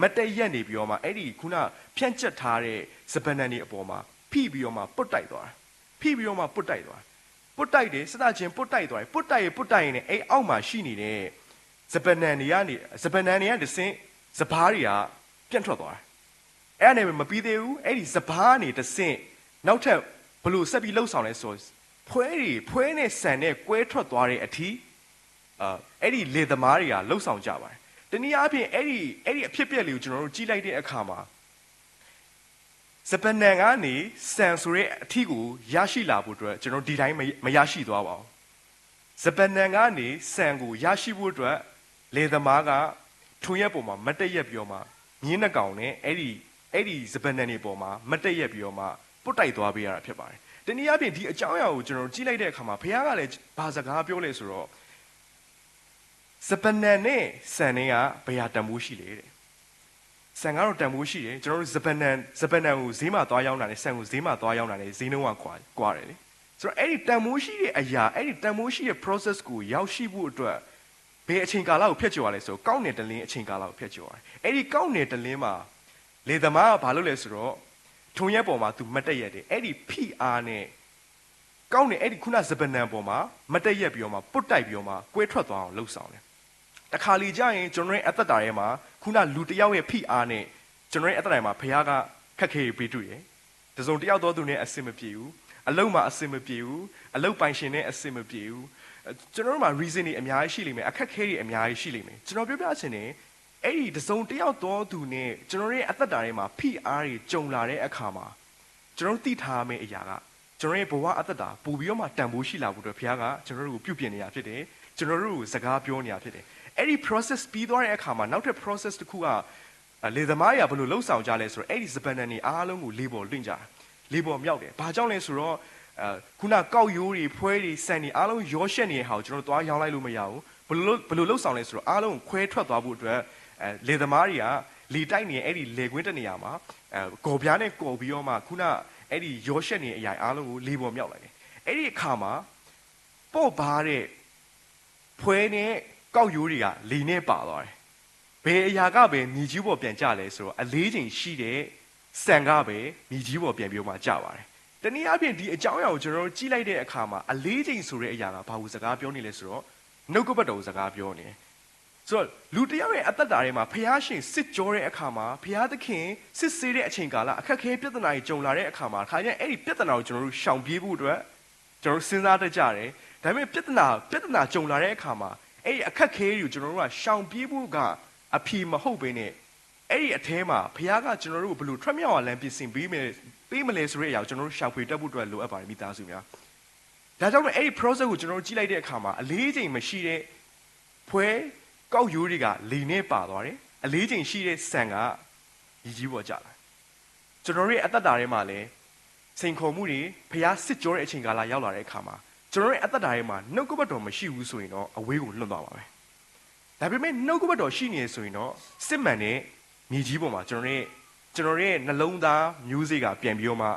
မတ်တက်ရက်နေပြီးတော့မှအဲ့ဒီခုနဖြန့်ကျက်ထားတဲ့စပန်နန်တွေအပေါ်မှာဖိပြီးတော့မှပုတ်တိုက်သွားပုတ်တိုက်တယ်စသချင်းပုတ်တိုက်သွားတယ်ပုတ်တိုက်ရင်အဲ့အောက်မှာရှိနေတဲ့စပန်နန်တွေကတစင်းစပားတွေကပြန့်ထွက်သွားတယ်အဲ့ဒါနဲ့မပြီးသေးဘူးအဲ့ဒီစပားကနေတစင်းနောက်ထပ်ဘလို့ဆက်ပြီးလှုပ်ဆောင်လဲဆိုဖွဲနဲ့ဆန်နဲ့ကွဲထွက်သွားတဲ့အထိအဲ့ဒီလေသမားတွေကလှုပ်ဆောင်ကြပါတယ်တနည်းအားဖြင့်အဲ့ဒီအဖြစ်အပျက်လေးကိုကျွန်တော်တို့ကြည့်လိုက်တဲ့အခါမှာစပန်နန်ကနေဆန်ဆိုတဲ့အထီးကိုရရှိလာဖို့အတွက်ကျွန်တော်ဒီတိုင်းမရရှိသွားပါဘူးစပန်နန်ကနေဆန်ကိုရရှိဖို့အတွက်လေသမားကထုံရက်ပေါ်မှာမတ်တက်ရက်ပြီးတော့မှမြင်းနှကောင်နဲ့အဲ့ဒီစပန်နန်တွေပေါ်မှာမတ်တက်ရက်ပြီးတော့မှပုတ်တိုက်သွားပေးရတာဖြစ်ပါတယ်တနည်းအားဖြင့်ဒီအကြောင်းအရာကိုကျွန်တော်ကြည့်လိုက်တဲ့အခါမှာဘုရားကလည်းဘာစကားပြောလဲဆိုတော့စပန်နန်နဲ့ဆန်နဲ့ကဘယ်ဟာတန်ဖိုးရှိလဲတဲ့ဆန်ကတော့တန်ဖိုးရှိတယ်ကျွန်တော်တို့စပန်နန်ကိုဈေးမှာသွားရောက်တာနဲ့ဆန်ကိုဈေးမှာသွားရောက်တာနဲ့ဈေးနှုန်းကကွာတယ်လေဆိုတော့အဲ့ဒီတန်ဖိုးရှိတဲ့အရာအဲ့ဒီတန်ဖိုးရှိတဲ့ process ကိုရောက်ရှိဖို့အတွက်ဘယ်အချိန်ကာလကိုဖျက်ကျော်ရလဲဆိုတော့ကောက်နယ်တလင်းအချိန်ကာလကိုဖျက်ကျော်ရတယ်အဲ့ဒီကောက်နယ်တလင်းမှာလေသမားကဘာလုပ်လဲဆိုတော့ထုံရက်ပေါ်မှာသူမတ်တက်ရက်တယ်အဲ့ဒီဖိအားနဲ့ကောက်နယ်အဲ့ဒီခုနစပန်နန်ပေါ်မှာမတ်တက်ရက်ပြီးတော့မှပုတ်တိုက်ပြီးတော့မှကွဲထွက်သွားအောင်လှုပ်ဆောင်တယ်တခါလေကြာရင်ကျွန်တော်ရဲ့အသက်တာထဲမှာခုနလူတစ်ယောက်ရဲ့ဖိအားနဲ့ကျွန်တော်ရဲ့အသက်တာထဲမှာဖခင်ကခက်ခဲပေးတွေ့တယ်။တစုံတစ်ယောက်သောသူနဲ့အဆင်မပြေဘူး။အလုံးမှာအဆင်မပြေဘူး။အလုံးပိုင်ရှင်နဲ့အဆင်မပြေဘူး။ကျွန်တော်တို့မှာ reason တွေအများကြီးရှိလိမ့်မယ်။အခက်ခဲတွေအများကြီးရှိလိမ့်မယ်။ကျွန်တော်ပြောပြချင်တယ်အဲ့ဒီတစုံတစ်ယောက်သောသူနဲ့ကျွန်တော်ရဲ့အသက်တာထဲမှာဖိအားတွေကြုံလာတဲ့အခါမှာကျွန်တော်သိထားမယ့်အရာကကျွန်တော်ရဲ့ဘဝအသက်တာပို့ပြီးတော့မှတန်ဖိုးရှိလာဖို့အတွက်ဖခင်ကကျွန်တော်တို့ကိုပြုပြင်နေတာဖြစ်တယ်။ကျွန်တော်တို့ကိုစကားပြောနေတာဖြစ်တယ်။အဲ့ဒီ process ပြီးသွားတဲ့အခါမှာနောက်ထပ် process တစ်ခုကလေသမားတွေကဘယ်လိုလှုပ်ဆောင်ကြလဲဆိုတော့အဲ့ဒီစပန်နန်တွေအားလုံးကိုလေပေါ်လွင့်ကြတယ်လေပေါ်မြောက်တယ်ဘာကြောင့်လဲဆိုတော့ခုနကောက်ရိုးတွေဖွဲတွေဆန်တွေအားလုံးရောရှက်နေတဲ့ဟာကိုကျွန်တော်သွားရောင်းလိုက်လို့မရဘူးဘယ်လိုလှုပ်ဆောင်လဲဆိုတော့အားလုံးခွဲထွက်သွားဖို့အတွက်လေသမားတွေကလေတိုက်နေအဲ့ဒီလေကွင်းတနေရာမှာကော်ပြားနဲ့ကော်ပြီးတော့မှခုနအဲ့ဒီရောရှက်နေတဲ့အရာအားလုံးကိုလေပေါ်မြောက်လိုက်တယ်အဲ့ဒီအခါမှာပေါ့ပါတဲ့ဖွဲနဲ့ကောက်ရိုးတွေကလေနဲ့ပါသွားတယ်ဘယ်အရာကပဲမြေကြီးပေါ်ပြန်ကျလဲဆိုတော့အလေးချိန်ရှိတဲ့ဆန်ကပဲမြေကြီးပေါ်ပြန်ပြီးမှကျပါတယ်တနည်းအားဖြင့်ဒီအကြောင်းအရာကိုကျွန်တော်တို့ကြည့်လိုက်တဲ့အခါမှာအလေးချိန်ဆိုတဲ့အရာကဘာလို့စကားပြောနေလဲဆိုတော့နှုတ်ကပတ်တော်စကားပြောနေစ ဆိုတော့လူတယောက်ရဲ့အသက်တာထဲမှာဖျားရှင်စစ်ကြောတဲ့အခါမှာဖျားသခင်စစ်ဆေးတဲ့အချိန်ကာလအခက်ခဲပြဿနာတွေကြုံလာတဲ့အခါမှာခါကျရင်အဲ့ဒီပြဿနာကိုကျွန်တော်တို့ရှောင်ပြေးဖို့အတွက်ကျွန်တော်တို့စဉ်းစားတတ်ကြတယ်ဒါပေမဲ့ပြဿနာကြုံလာတဲ့အခါမှာအဲ့ဒီအခက်ခဲတွေကိုကျွန်တော်တို့ကရှောင်ပြေးဖို့ကအဖြေမဟုတ်ဘဲနဲ့အဲ့ဒီအထဲမှာဖျားကကျွန်တော်တို့ကိုဘယ်လိုထွက်မြောက်အောင်လမ်းပြင်ဆင်ပေးမလဲဆိုတဲ့အရာကိုကျွန်တော်တို့ရှောင်ဖွေတတ်ဖို့အတွက်လိုအပ်ပါတယ်မိသားစုများဒါကြောင့်မို့အဲ့ဒီ process ကိုကျွန်တော်တို့ကြည့်လိုက်တဲ့အခါမှာအလေးချိန်မရှိတဲ့ဖွဲကောက်ရိုးတွေကလေနဲ့ပါသွားတယ်အလေးချိန်ရှိတဲ့ဆန်ကရည်ကြီးပေါ်ကျလာကျွန်တော်တို့ရဲ့အသက်တာထဲမှာလည်းစိန်ခေါ်မှုတွေဖျားစစ်ကြောတဲ့အချိန်ကာလရောက်လာတဲ့အခါမှာကျွန်တော်ရဲ့အသက်တာထဲမှာနှုတ်ကပတ်တော်မရှိဘူးဆိုရင်တော့အဝေးကိုလွတ်သွားပါပဲဒါပေမဲ့နှုတ်ကပတ်တော်ရှိနေဆိုရင်တော့စစ်မှန်တဲ့မြေကြီးပေါ်မှာကျွန်တော်ရဲ့နှလုံးသားမျိုးစေ့ကပြန်ပြီးတော့မှ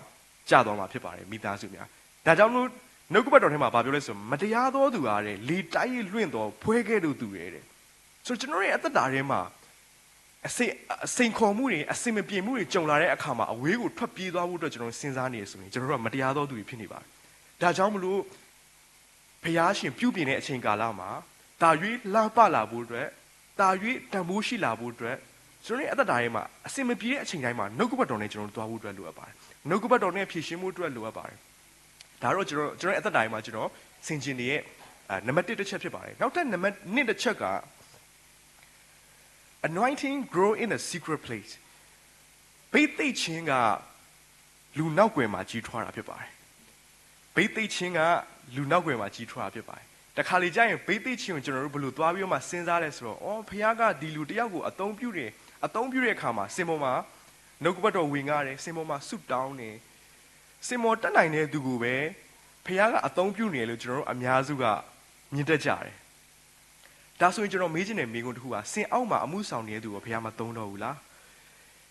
ကျသွားမှာဖြစ်ပါတယ်မိသားစုများဒါကြောင့်လို့နှုတ်ကပတ်တော်ထဲမှာဘာပြောလဲဆိုမတရားသောသူအားတဲ့လေတိုက်လွင့်တော်ဖွဲခဲ့တို့သူရဲ့တဲ့ဆိုတော့ကျွန်တော်ရဲ့အသက်တာထဲမှာအစိန်ခေါ်မှုတွေအစင်မပြေမှုတွေကြုံလာတဲ့အခါမှာအဝေးကိုထွက်ပြေးသွားဖို့အတွက်ကျွန်တော်စဉ်းစားနေရဆိုရင်ကျွန်တော်တို့ကမတရားသောသူတွေဖြစ်နေပါတယ်ဒါကြောင့်မလို့ဖျားရှင်ပြုပြင်တဲ့အချိန်ကာလမှာတာ၍လှပလာဖို့အတွက်တာ၍တန်ဖိုးရှိလာဖို့အတွက်ကျွန်တော်ရဲ့အသက်တာထဲမှာအစင်မပြေတဲ့အချိန်တိုင်းမှာနှုတ်ကပတ်တော်နဲ့ကျွန်တော်တို့သွားဖို့အတွက်လိုအပ်ပါတယ်နှုတ်ကပတ်တော်နဲ့ဖြည့်ရှင်းဖို့အတွက်လိုအပ်ပါတယ်ဒါတော့ကျွန်တော်ရဲ့အသက်တာထဲမှာကျွန်တော်ဆင်ခြင်နေတဲ့နံပါတ်1တစ်ချက်ဖြစ်ပါတယ်နောက်ထပ်နံပါတ်2တစ်ချက်က anointing grow in a secret place ဘိသိက်ချင်းကလူနောက်ွယ်မှာကြီးထွားတာဖြစ်ပါတယ်ဘိသိက်ချင်းကလူနောက်ွယ်မှာကြီးထွားတာဖြစ်ပါတယ်တခါလေကြာရင်ဘိသိက်ချင်းကိုကျွန်တော်တို့ဘယ်လိုသွားပြီးတော့မှစဉ်းစားလဲဆိုတော့အော်ဖခင်ကဒီလူတယောက်ကိုအသုံးပြုတဲ့အခါမှာစင်ပေါ်မှာနှုတ်ကပတ်တော်ဝင်ကားတယ်စင်ပေါ်မှာဆုတောင်းတယ်စင်ပေါ်တက်နိုင်တဲ့သူကိုပဲဖခင်ကအသုံးပြုနေလို့ကျွန်တော်တို့အများစုကမြင်တတ်ကြတယ်ဒါဆိုရင်ကျွန်တော်မေးချင်တဲ့မေးခွန်းတစ်ခုကစင်အောက်မှာအမှုဆောင်နေတဲ့သူကိုဖခင်မသုံးတော့ဘူးလာ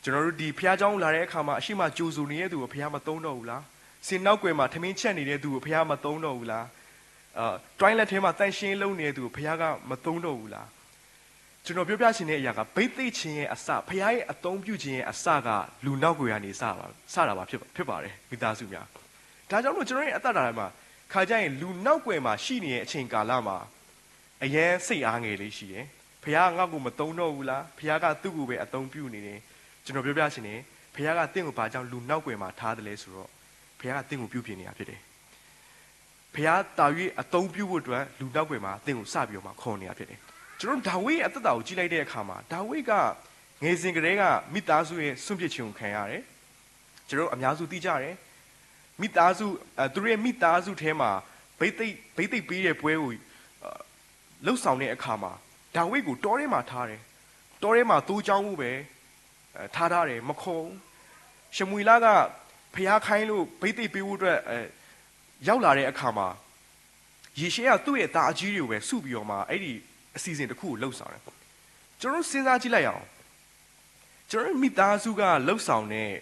းကျွန်တော်တို့ဒီဖခင်เจ้าလာတဲ့အခါမှာအရှိမကြိုဆိုနေတဲ့သူကိုဖခင်မသုံးတော့ဘူးလားစင်နောက်ွယ်မှာထမင်းချက်နေတဲ့သူကိုဖခင်မသုံးတော့ဘူးလားတွိုင်းလက်ထဲမှာတန်ရှင်းလုံးနေတဲ့သူကိုဖခင်ကမသုံးတော့ဘူးလားကျွန်တော်ပြောပြချင်တဲ့အရာကဘိသိက်ချင်းရဲ့အစဖခင်ရဲ့အသုံးပြုခြင်းရဲ့အစကလူနောက်ွယ်ကနေစတာပါဖြစ်ပါတယ်မိသားစုများဒါကြောင့်လို့ကျွန်တော်ရဲ့အသက်တာထဲမှာခါကြရင်လူနောက်ွယ်မှာရှိနေတဲ့အချိန်ကာလမှာအရင်စိတ်အားငယ်လေးရှိတယ်ဖခင်ငါ့ကိုမသုံးတော့ဘူးလားဖခင်ကသူ့ကိုပဲအသုံးပြုနေတယ်ကျွန်တော်ပြောပြချင်တယ်ဖခင်ကတင့်ကိုဘာကြောင့်လူနောက်ွယ်မှာထားတယ်လဲဆိုတော့ဖခင်ကတင့်ကိုပြုပြင်နေတာဖြစ်တယ်ဖခင်တာ၍အသုံးပြုဖို့အတွက်လူနောက်ွယ်မှာတင့်ကိုစပြီးတော့မှခေါ်နေတာဖြစ်တယ်ကျွန်တော်ဒါဝိရဲ့အသက်တာကိုကြည့်လိုက်တဲ့အခါမှာဒါဝိကငယ်စဉ်ကတည်းကမိသားစုရဲ့စွန့်ပစ်ခြင်းကိုခံရတယ်ကျွန်တော်အများစုသိကြတယ်မိသားစုသူတို့ရဲ့မိသားစုထဲမှာဘိသိက်ပေးတဲ့ပွဲကိုလှုပ်ဆောင်တဲ့အခါမှာဒါဝိကိုတောထဲမှာထားတယ်တောထဲမှာသိုးချောင်းမှုပဲထားတယ်မခုံရှမွေလကဖျားခိုင်းလို့ဘိသိက်ပေးဖို့အတွက်ရောက်လာတဲ့အခါမှာယေရှုကသူ့ရဲ့သားအကြီးတွေကိုပဲစုပြီးတော့မှအဲ့ဒီအစီအစဉ်တစ်ခုကိုလှုပ်ဆောင်တယ်ကျွန်တော်စဉ်းစားကြည့်လိုက်အောင်ကျွန်တော်မိသားစုကလှုပ်ဆောင်တဲ့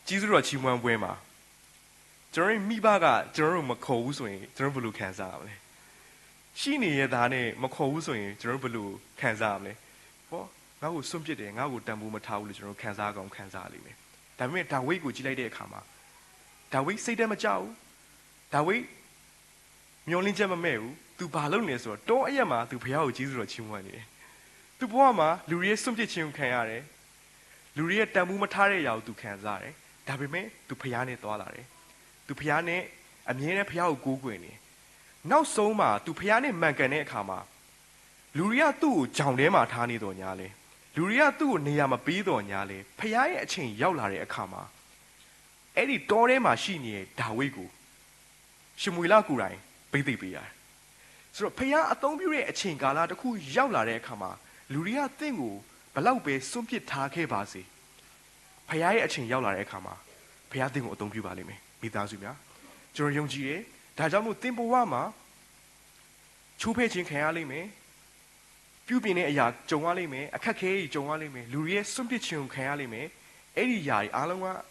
ကြီးစုတော်ချီးမွမ်းပွဲမှာကျွန်တော်မိဘကကျွန်တော်တို့မခေါ်ဘူးဆိုရင်ကျွန်တော်ဘယ်လိုခံစားရမလဲရှိနေရသားနဲ့မခေါ်ဘူးဆိုရင်ကျွန်တော်ဘယ်လိုခံစားရမလဲဟောငါ့ကိုစွန့်ပစ်တယ်ငါ့ကိုတန်ဖိုးမထားဘူးလို့ကျွန်တော်ခံစားကောင်းခံစားလိမ့်မယ်ဒါပေမဲ့ဒါဝိဒ်ကိုကြည့်လိုက်တဲ့အခါမှာဒါဝိဒ်စိတ်ထဲမကြောက်ဘူးဒါဝိဒ်မျောလင်းချက်မမဲ့ဘူးသူဘာလုပ်နေလဲဆိုတော့တောအရက်မှာသူဘုရားကိုကြီးစွာချီးမွမ်းနေတယ်သူဘဝမှာလူတွေရဲ့စွန့်ပစ်ခြင်းကိုခံရတယ်လူတွေရဲ့တန်ဖိုးမထားတဲ့အရာကိုသူခံစားရတယ်ဒါပေမဲ့သူဘုရားနဲ့သွားလာတယ်သူဘုရားနဲ့အမြဲတမ်းဘုရားကိုကိုးကွယ်နေနောက်ဆုံးမှာသူဘုရားနဲ့မှန်ကန်တဲ့အခါမှာလူတွေကသူ့ကိုကြောင်ထဲမှာထားနေတော်ညာလဲလူတွေကသူ့ကိုနေရာမပေးတော်ညာလဲဘုရားရဲ့အချိန်ရောက်လာတဲ့အခါမှာအဲ့ဒီတောထဲမှာရှိနေတဲ့ဒါဝိဒ်ကိုရှမွေလကိုယ်တိုင်ဘိသိက်ပေးရတယ်ဆိုတော့ဖခင်အသုံးပြုတဲ့အချိန်ကာလတစ်ခုရောက်လာတဲ့အခါမှာလူတွေကတင့်ကိုဘလောက်ပဲစွန့်ပစ်ထားခဲ့ပါစေဖခင်ရဲ့အချိန်ရောက်လာတဲ့အခါမှာဖခင်တင့်ကိုအသုံးပြုပါလိမ့်မယ်မိသားစုများကျွန်တော်ယုံကြည်တယ်ဒါကြောင့်မို့တင်ပေါ်ဝမှာချိုးဖဲ့ခြင်းခံရလိမ့်မယ်ပြုပြင်တဲ့အရာကြုံရလိမ့်မယ်အခက်ခဲကြီးကြုံရလိမ့်မယ်လူတွေရဲ့စွန့်ပစ်ခြင်းကိုခံရလိမ့်မယ်အဲ့ဒီຢာတွေအားလုံးက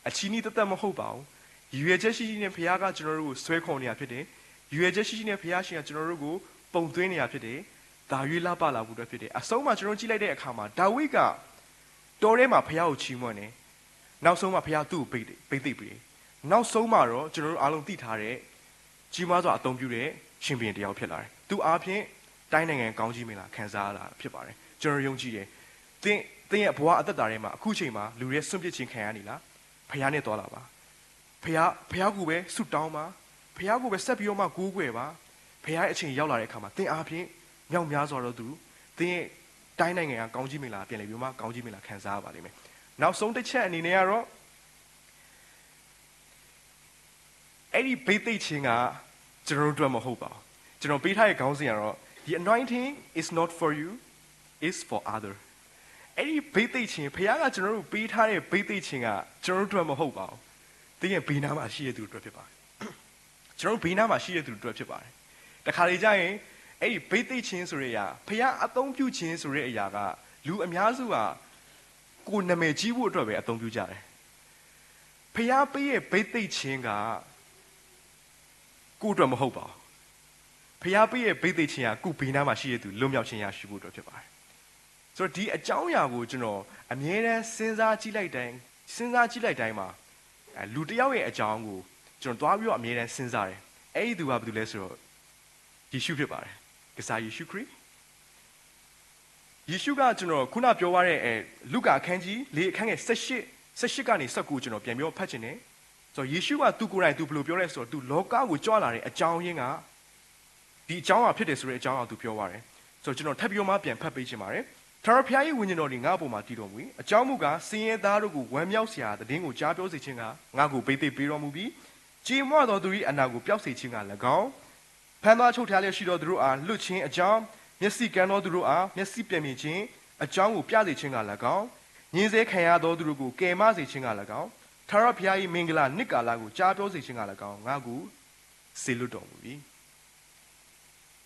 အချီးနှီးတတ်မဟုတ်ပါဘူးရွေချက်ရှိရှိနဲ့ဖခင်ကကျွန်တော်တို့ကိုဆွဲခေါ်နေတာဖြစ်တယ်ရွေချက်ရှိရှိနဲ့ဖခင်ရှင်ကကျွန်တော်တို့ကိုပုံသွင်းနေတာဖြစ်တယ်ဒါရွေလှပလာဖို့အတွက်ဖြစ်တယ်အဆုံးမှာကျွန်တော်ကြည့်လိုက်တဲ့အခါမှာဒါဝိဒ်ကတော်ထဲမှာဖခင်ကိုချီးမွမ်းတယ်နောက်ဆုံးမှာဖခင်သူ့ကိုပိတ်သိပ်ပြီးနောက်ဆုံးမှာတော့ကျွန်တော်တို့အားလုံးသိထားတဲ့ကြီးမားစွာအသုံးပြုတဲ့ရှင်ဘုရင်တယောက်ဖြစ်လာတယ်သူအားဖြင့် တိုင်းနိုင်ငံကောင်းကြီးမင်္ဂလာခံစားရတာဖြစ်ပါတယ်ကျွန်တော်ယုံကြည်တယ်တင်းရဲ့ဘဝအသက်တာထဲမှာအခုချိန်မှာလူတွေဆွန့်ပစ်ခြင်းခံရနေလားဖခင်နဲ့တော်လာပါဖခင်ကိုပဲဆုတောင်းပါဖခင်ကိုပဲဆက်ပြီးတော့မှကိုးကွယ်ပါဖခင်ရဲ့အချိန်ရောက်လာတဲ့အခါမှာတင်းအားဖြင့်မြောက်များစွာတော့သူတင်းရဲ့တိုင်းနိုင်ငံကကောင်းကြီးမင်္ဂလာပြန်လည်ပြီးမှကောင်းကြီးမင်္ဂလာခံစားရပါလိမ့်မယ်နောက်ဆုံးတစ်ချက်အနေနဲ့ကတော့အဲ့ဒီဘေးသိချင်းကကျွန်တော်တို့မဟုတ်ပါဘူးကျွန်တော်ပေးထားတဲ့ခေါင်းစဉ်ကတော့ the anointing is not for you is for other အဲ့ဒီဘေးသိချင်းဖခင်ကကျွန်တော်တို့ပေးထားတဲ့ဘေးသိချင်းကကျွန်တော်တို့မဟုတ်ပါဘူးတင်းရဲ့ဘေးနားမှာရှိတဲ့သူတို့ဖြစ်ပါတယ်ကျွန်တော်ဘေးနားမှာရှိတဲ့သူတို့ဖြစ်ပါတယ်တခါလေကြာရင်အဲ့ဒီဘေးသိချင်းဆိုတဲ့အရာဖခင်အသုံးပြုခြင်းဆိုတဲ့အရာကလူအများစုကကိုယ်နာမည်ကြီးဖို့အတွက်ပဲအသုံးပြုကြတယ်ဖခင်ပေးရဲ့ဘေးသိချင်းကကိုယ်အတွက်မဟုတ်ပါဘူးဖခင်ပေးရဲ့ဘေးသိချင်းကကိုယ်ဘေးနားမှာရှိတဲ့သူလွတ်မြောက်ခြင်းရရှိဖို့အတွက်ဖြစ်ပါတယ်ဆိုတော့ဒီအကြောင်းအရာကိုကျွန်တော်အမြဲတမ်းစဉ်းစားကြည့်လိုက်တိုင်းမှာလူတစ်ယောက်ရဲ့အကြောင်းကိုကျွန်တော်တွားပြီးတော့အမြဲတမ်းစဉ်းစားတယ်အဲ့ဒီသူကဘာလို့လဲဆိုတော့ယေရှုဖြစ်ပါတယ်ကစားယေရှုခရစ်ယေရှုကကျွန်တော်ခုနပြောသွားတဲ့လုကာအခန်းကြီး၄အခန်းငယ်18ကနေ19ကျွန်တော်ပြန်ပြီးတော့ဖတ်ချင်တယ်ဆိုတော့ယေရှုကသူကိုယ်တိုင်သူဘယ်လိုပြောလဲဆိုတော့သူလောကကိုကြွလာတဲ့အကြောင်းရင်းကဒီအကြောင်းအဖြစ်တယ်ဆိုတဲ့အကြောင်းအရာသူပြောသွားတယ်ဆိုတော့ကျွန်တော်ထပ်ပြီးတော့မှပြန်ဖတ်ပေးချင်ပါတယ်ထာဝရဘုရား၏ဝိညာဉ်တော်သည်ငါ့အပေါ်မှာတည်တော်မူ၏အကြောင်းမူကားစင်ရဲသားတို့ကိုဝမ်းမြောက်စရာသတင်းကိုကြားပြောစေခြင်းကငါ့ကိုပေးသိပေးတော်မူပြီးကြေမွတော်သူ၏အနာကိုပျောက်စေခြင်းက၎င်းဖန်သားချုပ်ထားလျက်ရှိတော်သူတို့အားလွတ်ခြင်းအကြောင်းမျက်စိကန်းတော်သူတို့အားမျက်စိပြည့်မြင်ခြင်းအကြောင်းကိုပြစေခြင်းက၎င်းညင်စေခံရသောသူတို့ကိုကယ်မစေခြင်းက၎င်းထာဝရဘုရား၏မင်္ဂလာနှစ်ကာလကိုကြားပြောစေခြင်းက၎င်းငါ့ကိုစေလွတ်တော်မူ၏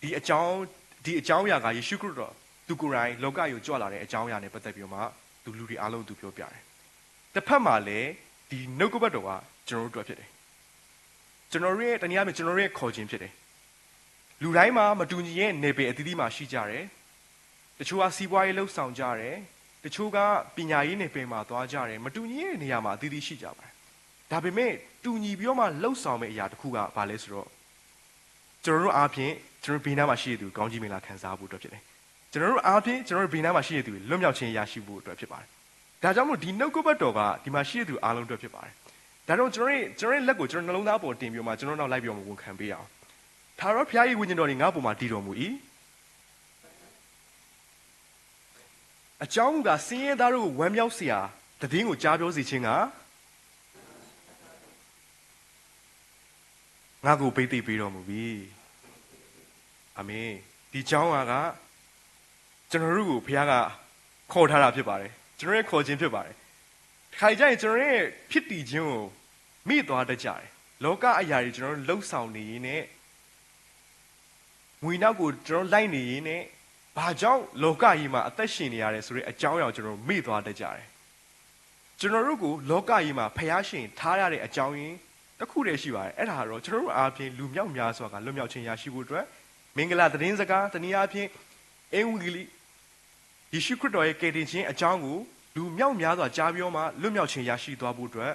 ဒီအကြောင်းအရာကယေရှုခရစ်တော်သူကိုယ်တိုင်လောကကြီးကိုကြွလာတဲ့အကြောင်းအရာနဲ့ပတ်သက်ပြီးတော့မှသူလူတွေအားလုံးသူပြောပြတယ်တစ်ဖက်မှာလည်းဒီနှုတ်ကပတ်တော်ကကျွန်တော်တို့အတွက်ဖြစ်တယ်ကျွန်တော်ရဲ့တနည်းအားဖြင့်ကျွန်တော်ရဲ့ခေါ်ခြင်းဖြစ်တယ်လူတိုင်းမှာမတူညီရဲ့နေပေအသီးသီးမှာရှိကြတယ်တချို့ကစီးပွားရေးလှုပ်ဆောင်ကြတယ်တချို့ကပညာရေးနေပေမှာသွားကြတယ်မတူညီရဲ့နေရာမှာအသီးသီးရှိကြပါတယ်ဒါပေမဲ့တူညီပြီးတော့မှလှုပ်ဆောင်မယ့်အရာတစ်ခုကဘာလဲဆိုတော့ကျွန်တော်တို့အားဖြင့်ကျွန်တော်ဘေးနားမှာရှိတဲ့သူကောင်းကြီးမင်္ဂလာခံစားဖို့အတွက်ဖြစ်တယ်ကျွန်တော်တို့အားဖြင့်ကျွန်တော်တို့ဘေးနားမှာရှိတဲ့သူလွတ်မြောက်ခြင်းရရှိဖို့အတွက်ဖြစ်ပါတယ်ဒါကြောင့်မို့ဒီနှုတ်ကပတ်တော်ကဒီမှာရှိတဲ့သူအားလုံးအတွက်ဖြစ်ပါတယ်ဒါကြောင့်ကျွန်တော်ရဲ့လက်ကိုကျွန်တော်နှလုံးသားပေါ်တင်ပြီးမှကျွန်တော်နောက်လိုက်ပြီးတော့ဝန်ခံပေးအောင်ထာဝရဘုရား၏ဝိညာဉ်တော်သည်ငါ့ပေါ်မှာတည်တော်မူ၏အကြောင်းကစင်ရဲသားတို့ကိုဝမ်းမြောက်စရာသတင်းကိုကြားပြောစေခြင်းကငါ့ကိုပေးသိပေးတော်မူပြီအာမင်ဒီအကြောင်းကကျွန်တော်တို့ကိုဘုရားကခေါ်ထားတာဖြစ်ပါတယ်ကျွန်တော်ရဲ့ခေါ်ခြင်းဖြစ်ပါတယ်ခါကြရင်ကျွန်တော်ရဲ့ဖြစ်တည်ခြင်းကိုမိသွားတတ်ကြတယ်လောကအရာတွေကျွန်တော်တို့လှုပ်ဆောင်နေရင်းနဲ့ငွေနောက်ကိုကျွန်တော်လိုက်နေရင်းနဲ့ဘာကြောင့်လောကကြီးမှာအသက်ရှင်နေရလဲဆိုတဲ့အကြောင်းအရာကိုကျွန်တော်မေ့သွားတတ်ကြတယ်ကျွန်တော်တို့ကိုလောကကြီးမှာဖျားရှင်ထားရတဲ့အကြောင်းရင်းတစ်ခုတည်းရှိပါတယ်အဲ့ဒါကတော့ကျွန်တော်တို့အားဖြင့်လူမြောက်များစွာကလွတ်မြောက်ခြင်းရရှိဖို့အတွက်မင်္ဂလာသတင်းစကားတနည်းအားဖြင့်အင်္ဂလိပ်ယေရှုခရစ်တော်ရဲ့ကယ်တင်ခြင်းအကြောင်းကိုလူမြောက်များစွာကြားပြောမှလွတ်မြောက်ခြင်းရရှိသွားဖို့အတွက်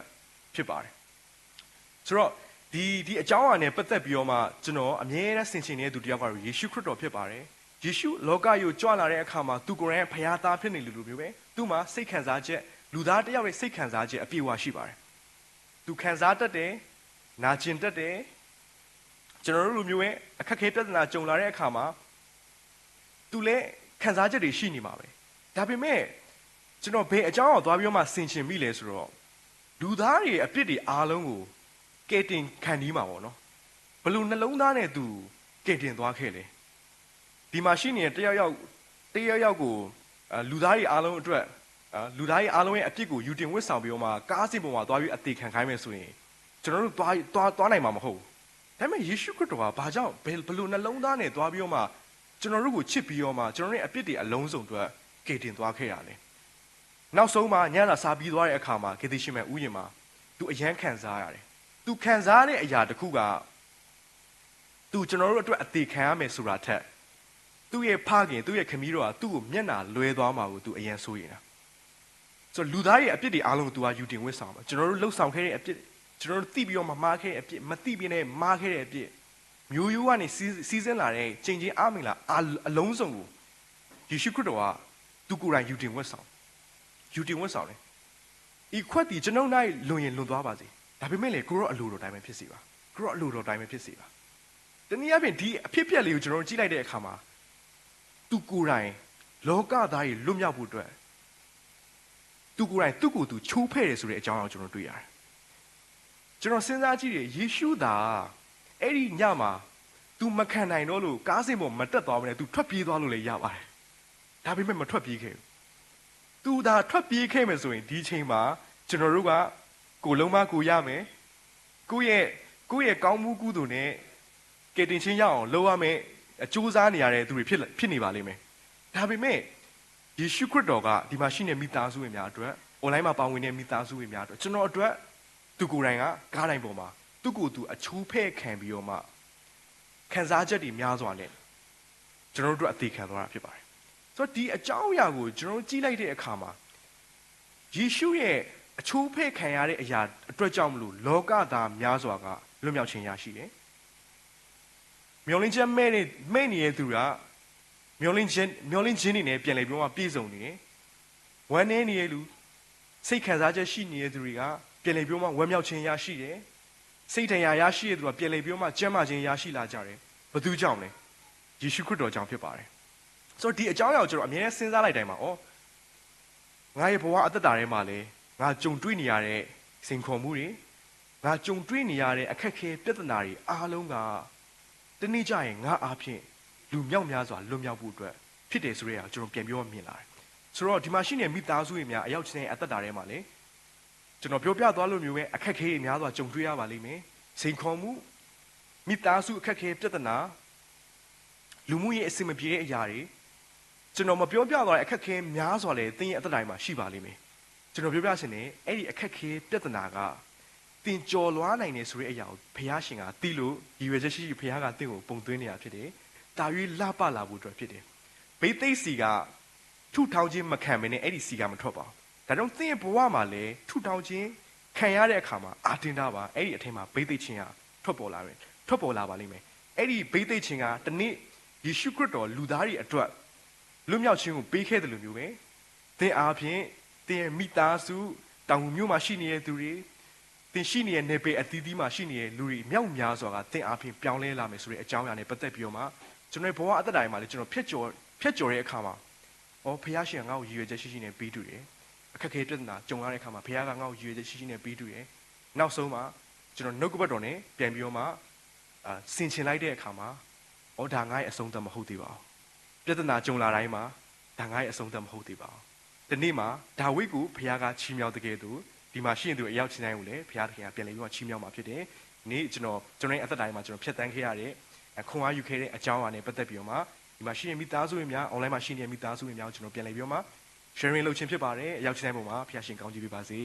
ဖြစ်ပါတယ်ဆိုတော့ဒီအကြောင်းအရာနဲ့ပတ်သက်ပြီးတော့မှကျွန်တော်အမြဲတမ်းဆင်ခြင်နေတဲ့သူတစ်ယောက်ကတော့ယေရှုခရစ်တော်ဖြစ်ပါတယ်ယေရှုလောကကြီးကိုကြွလာတဲ့အခါမှာသူကိုယ်တိုင်ဖခင်သားဖြစ်နေလူမျိုးပဲသူ့မှာစိတ်ခံစားချက်လူသားတစ်ယောက်ရဲ့စိတ်ခံစားချက်အပြည့်အဝရှိပါတယ်သူခံစားတတ်တယ်နာကျင်တတ်တယ်ကျွန်တော်တို့လူမျိုးရဲ့အခက်အခဲပြဿနာကြုံလာတဲ့အခါမှာသူလည်းခံစားချက်တွေရှိနေမှာပဲဒါပေမဲ့ကျွန်တော်ဘယ်အကြောင်းကိုသွားပြီးတော့မှဆင်ခြင်မိလဲဆိုတော့လူသားတွေအပြစ်တွေအားလုံးကိုကယ်တင်ခံပြီးမှာပေါ့နော်ဘလို့နှလုံးသားနဲ့သူကယ်တင်သွားခဲ့လေဒီမှာရှိနေတဲ့တယောက်ယောက်ကိုလူသားတွေအားလုံးအတွက်လူသားတွေအားလုံးရဲ့အပြစ်ကိုယူတင်ဝတ်ဆောင်ပြီးတော့မှကားစင်ပေါ်မှာသွားပြီးအသေးခံခိုင်းမယ်ဆိုရင်ကျွန်တော်တို့သွားနိုင်မှာမဟုတ်ဘူးဒါပေမဲ့ယေရှုခရစ်တော်ကဘာကြောင့်ဘလို့နှလုံးသားနဲ့သွားပြီးတော့မှကျွန်တော်တို့ကိုချစ်ပြီးတော့မှကျွန်တော်တို့ရဲ့အပြစ်တွေအလုံးစုံအတွက်ကယ်တင်သွားခဲ့ရတယ်နောက်ဆုံးမှာညနာစားပြီးသွားတဲ့အခါမှာဂေသရှင်မဲ့ဥယျာဉ်မှာသူအယမ်းခံစားရတယ်သူခံစားတဲ့အရာတစ်ခုကသူကျွန်တော်တို့အတွက်အသေးခံရမယ်ဆိုတာထက်သူ့ရဲ့ဖခင်သူ့ရဲ့ခမည်းတော်ကသူ့ကိုမျက်နှာလွဲသွားမှာကိုသူအယံဆိုးနေတာဆိုတော့လူသားရဲ့အပြစ်တွေအားလုံးကိုသူကယူတင်ဝတ်ဆောင်မှာကျွန်တော်တို့လှုပ်ဆောင်ခဲ့တဲ့အပြစ်ကျွန်တော်တို့သိပြီးတော့မမှားခဲ့တဲ့အပြစ်မသိပြီးနဲ့မှားခဲ့တဲ့အပြစ် မျိုးရိုးကနေစီးစင်းလာတဲ့ချိန်ချင်းအားမင်္ဂလာအလုံးစုံကိုယေရှုခရစ်တော်ကသူကိုယ်တိုင်ယူတင်ဝတ်ဆောင်တယ်ဤခွက်တီကျွန်ုပ်၌လွန်ရင်လွန်သွားပါစေဒါပေမဲ့လေကိုရောအလိုတော်တိုင်းပဲဖြစ်စေပါကိုရောအလိုတော်တိုင်းပဲဖြစ်စေပါတနည်းအားဖြင့်ဒီအဖြစ်အပျက်လေးကိုကျွန်တော်တို့ကြည့်လိုက်တဲ့အခါမှာသူကိုယ်တိုင်လောကသားကြီးလွတ်မြောက်ဖို့အတွက်သူကိုယ်တိုင်သူ့ကိုယ်သူချိုးဖဲ့တယ်ဆိုတဲ့အကြောင်းအရာကိုကျွန်တော်တွေ့ရတယ်ကျွန်တော်စဉ်းစားကြည့်တယ်ယေရှုသာအဲ့ဒီညမှာ तू မခံနိုင်တော့လို့ကားစင်ပေါ်မတက်သွားဘဲနဲ့ तू ထွက်ပြေးသွားလို့လည်းရပါတယ်ဒါပေမဲ့မထွက်ပြေးခဲ့ဘူး तू ဒါထွက်ပြေးခဲ့မယ်ဆိုရင်ဒီချိန်မှာကျွန်တော်တို့ကကိုလုံးမကိုရမယ်ကိုယ့်ရဲ့ကောင်းမှုကုသိုလ်နဲ့ကယ်တင်ခြင်းရအောင်လုပ်ရမယ်အကျိုးစားနေရတဲ့သူတွေဖြစ်နေပါလိမ့်မယ်ဒါပေမဲ့ယေရှုခရစ်တော်ကဒီမှာရှိနေမိသားစုဝင်များအတွက် online မှာပါဝင်တဲ့မိသားစုဝင်များအတွက်ကျွန်တော်အတွက်သူကိုယ်တိုင်ကကားတိုင်းပေါ်မှာသူ့ကိုယ်သူအချိုးဖဲ့ခံပြီးတော့မှခံစားချက်တွေများစွာနဲ့ကျွန်တော်တို့အသေးခံသွားတာဖြစ်ပါတယ်ဆိုတော့ဒီအကြောင်းအရာကိုကျွန်တော်ကြည့်လိုက်တဲ့အခါမှာယေရှုရဲ့အချိုးဖဲ့ခံရတဲ့အရာအတွက်ကြောင့်မလို့လောကသားများစွာကလွတ်မြောက်ခြင်းရရှိတယ်မျောလင်းချက်မဲ့နေတဲ့သူကမျောလင်းခြင်းတွေနဲ့ပြန်လည်ပြီးတော့ပြည့်စုံနေတယ်ဝမ်းနည်းနေတဲ့လူစိတ်ခံစားချက်ရှိနေတဲ့သူတွေကပြန်လည်ပြီးတော့ဝမ်းမြောက်ခြင်းရရှိတယ်စိတ်တရားရရှိတဲ့သူကပြန်လည်ပြီးတော့ကျမ်းမာခြင်းရရှိလာကြတယ်ဘယ်သူကြောင့်လဲယေရှုခရစ်တော်ကြောင့်ဖြစ်ပါတယ်ဆိုတော့ဒီအကြောင်းအရာကိုကျွန်တော်အမြဲတမ်းစဉ်းစားလိုက်တိုင်းမှာငါရဲ့ဘဝအသက်တာထဲမှာလေငါကြုံတွေ့နေရတဲ့စိန်ခေါ်မှုတွေငါကြုံတွေ့နေရတဲ့အခက်အခဲပြဿနာတွေအားလုံးကတနေ့ကျရင်ငါအားဖြင့်လူမြောက်များစွာလွတ်မြောက်ဖို့အတွက်ဖြစ်တယ်ဆိုတဲ့အရာကျွန်တော်ပြန်ပြောမြင်လာတယ်ဆိုတော့ဒီမှာရှိနေမိသားစုတွေများအရောက်ချင်းအသက်တာထဲမှာလေကျွန်တော်ပြောပြသွားလို့မျိုးပဲအခက်အခဲတွေများစွာကြုံတွေ့ရပါလိမ့်မယ်စိန်ခေါ်မှုမိသားစုအခက်အခဲပြဿနာလူမှုရေးအဆင်မပြေတဲ့အရာတွေကျွန်တော်မပြောပြသွားတဲ့အခက်အခဲများစွာလည်းသင်ရဲ့အသက်တာမှာရှိပါလိမ့်မယ်ကျွန်တော်ပြောပြရှင်နေအဲ့ဒီအခက်အခဲပြဿနာကတင်ကြော်လွားနိုင်တယ်ဆိုတဲ့အရာကိုဘုရားရှင်ကသိလို့ရည်ရွယ်ချက်ရှိဘုရားကတင့်ကိုပုံသွင်းနေတာဖြစ်တယ်တာ၍လှပလာဖို့အတွက်ဖြစ်တယ်ဘိသိက်စီကထုထောင်ခြင်းမခံမနဲ့အဲ့ဒီစီကမထွက်ပါဘူးဒါကြောင့်သင်ရဲ့ဘဝမှာလည်းထုထောင်ခြင်းခံရတဲ့အခါမှာအာတင်တာပါအဲ့ဒီအထက်မှာဘိသိက်ခြင်းကထွက်ပေါ်လာပါလိမ့်မယ်အဲ့ဒီဘိသိက်ခြင်းကတနေ့ယေရှုခရစ်တော်လူသားတွေအတွက်လွတ်မြောက်ခြင်းကိုပေးခဲ့တယ်လို့မျိုးပဲသင်အားဖြင့်သင်ရဲ့မိသားစုတောင်မြို့မှာရှိနေတဲ့သူတွေသင်ရှိနေတဲ့နယ်ပယ်အသီးသီးမှာရှိနေတဲ့လူတွေမြောက်များစွာကသင်အားဖြင့်ပြောင်းလဲလာမယ်ဆိုတဲ့အကြောင်းအရာနဲ့ပတ်သက်ပြီးတော့မှကျွန်တော်ဘဝအသက်တာမှာလည်းကျွန်တော်ဖြတ်ကျော်တဲ့အခါမှာဘုရားရှင်ကငါ့ကိုရည်ရွယ်ချက်ရှိနဲ့ပေးတူတယ်အခက်အခဲပြဿနာကြုံရတဲ့အခါမှာဘုရားကငါ့ကိုရည်ရွယ်ချက်ရှိနဲ့ပေးတူတယ်နောက်ဆုံးမှာကျွန်တော်နှုတ်ကပတ်တော်နဲ့ပြန်ပြီးတော့မှဆင်ခြင်လိုက်တဲ့အခါမှာဒါငါ့ရဲ့အဆုံးသတ်မဟုတ်သေးပါဘူးပြဿနာကြုံလာတိုင်းမှာဒါငါ့ရဲ့အဆုံးသတ်မဟုတ်သေးပါဘူးဒီနေ့မှာဒါဝိဒ်ကိုဘုရားကချီးမြှောက်တဲ့ကဲ့သို့ဒီမှာရှိနေသူအရောက်ချင်းတိုင်းကိုလည်းဘုရားသခင်ကပြန်လည်ပြီးတော့ချီးမြှောက်မှာဖြစ်တယ်ဒီနေ့ကျွန်တော်ရဲ့အသက်တာမှာကျွန်တော်ဖြတ်တန်းခဲ့ရတဲ့ခွန်အားယူခဲ့တဲ့အကြောင်းအရာနဲ့ပတ်သက်ပြီးတော့မှဒီမှာရှိနေမိသားစုတွေများ online မှာရှိနေမိသားစုတွေများကျွန်တော်ပြန်လည်ပြီးတော့မှ sharing လုပ်ခြင်းဖြစ်ပါတယ်အရောက်ချင်းတိုင်းပုံမှာဘုရားရှင်ကောင်းချီးပေးပါစေ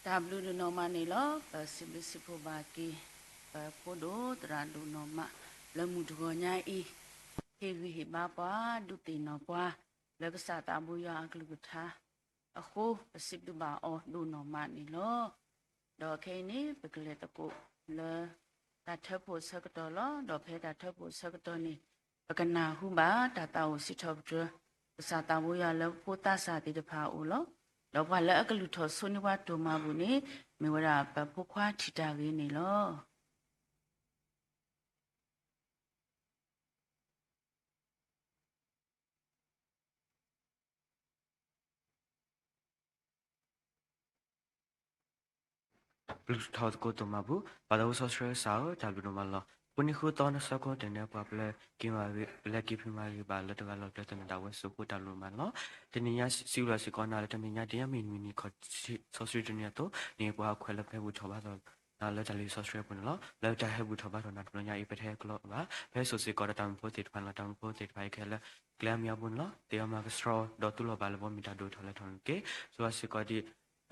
ဒါဘလူးနော်မနေလောစစ်ဘစ်ဖို့ပါကီပိုဒိုတရာဒူနော်မလမှုတကောညာဤခေဝီဟိဘာပါဒုတိနော်ပွားလေပစာတာဘူယာကလူကထာအခုပစစ်ဒူဘာအောဒူနော်မနေလောဒေါ်ခဲနေပကလေတကုလေတာထဖို့စကတော်လောဒေါ်ဖဲတာထဖို့စကတော်နေပကနာဟုဘာတာတာကိုစစ်ထော့ပစာတာဘူယာလေပိုတာစာတိတဖာဦးလောလောကလည်းအကလူထောဆွနိဝတ်တူမဘူးနေမေဝရပပခွာထီတာကြီးနေလောဘလူးထောက်ကိုတမဘူးဘာလို့ဆော့စရဲဆောက်တာဘလူးမလောပနိခုတောနစကောတဲ့နေပပလက်ကိမာဝလက်ကိဖီမာရီဘာလက်တကလောတဲ့တဲ့တာဝဲစုကိုတလူမလောတနည်းစီရစီကောနာလက်တနည်းတရားမင်းမီနီခေါ်ဆော့စရဲတနည်းတော့နေပွားခွဲလက်ဖဲဘူးထောပါတော့နာလက်တလီဆော့စရဲပွန်းလောလက်တဟဲဘူးထောပါတော့နာတနည်းအိပထဲကလောပါဖဲဆိုစီကောတမ်ပိုတစ်ဖန်လတမ်ပိုတစ်ဖိုင်ခဲလကလမ်ယာပွန်းလောတရားမကစထရောဒေါ်တူလောဘာလဘမီတာဒိုထောလက်ထွန်ကေဆိုစီကောဒီ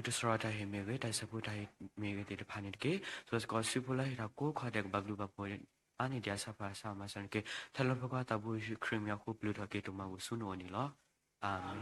itu serata hemege dai sapu dai mege de phane ke so ko sipula hira ko kha dek bablu ba po ani dia sapa sama san ke thalon phakwa ta bu khrim ya khu blu tho ke to ma bu su no ni lo amen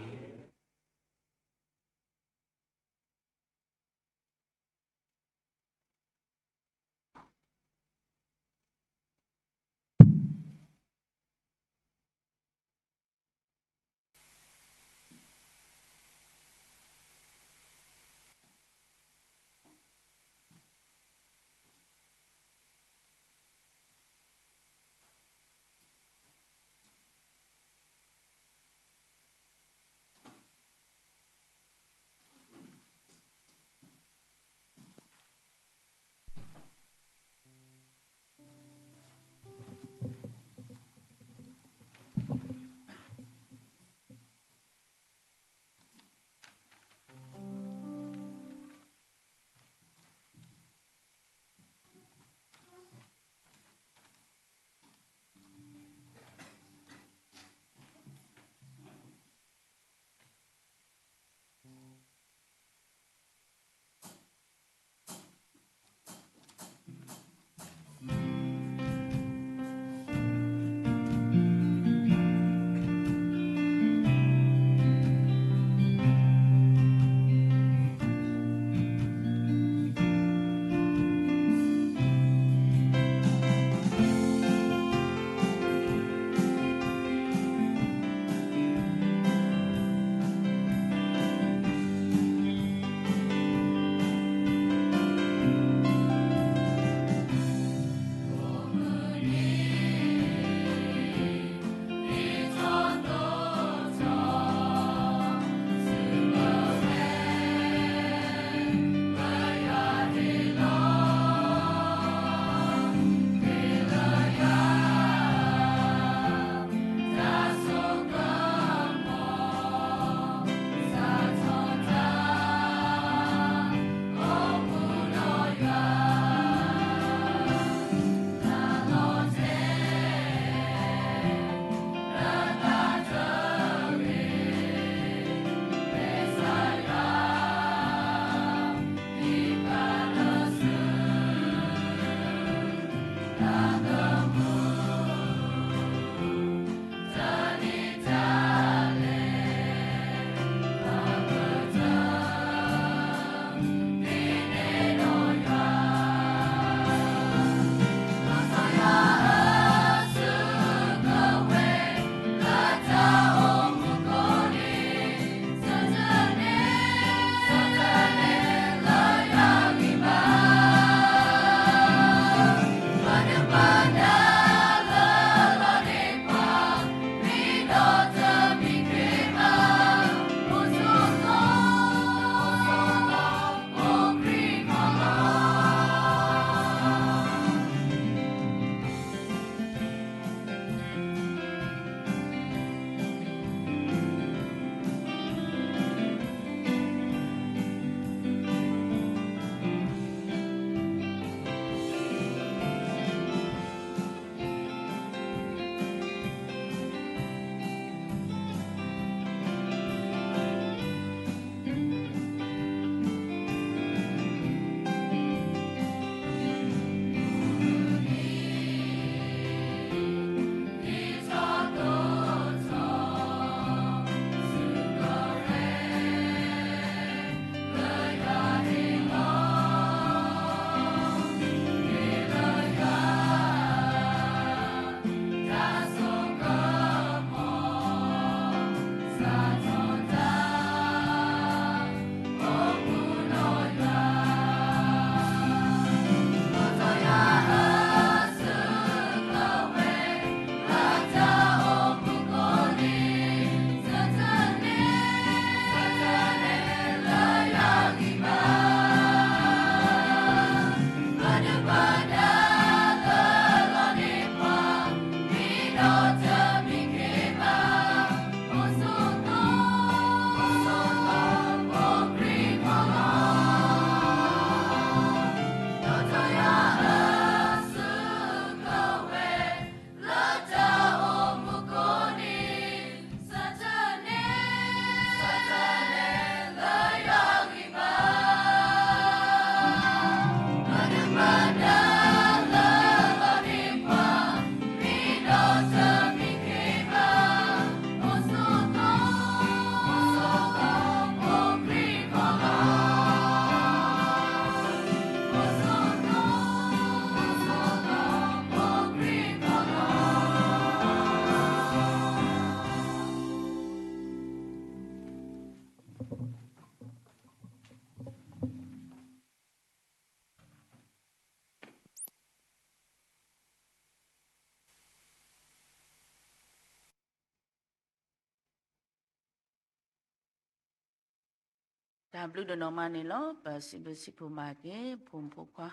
ဒါဘလူဒနော်မနေလောပစီဘစီဖူမာကေဖုံဖုခွာ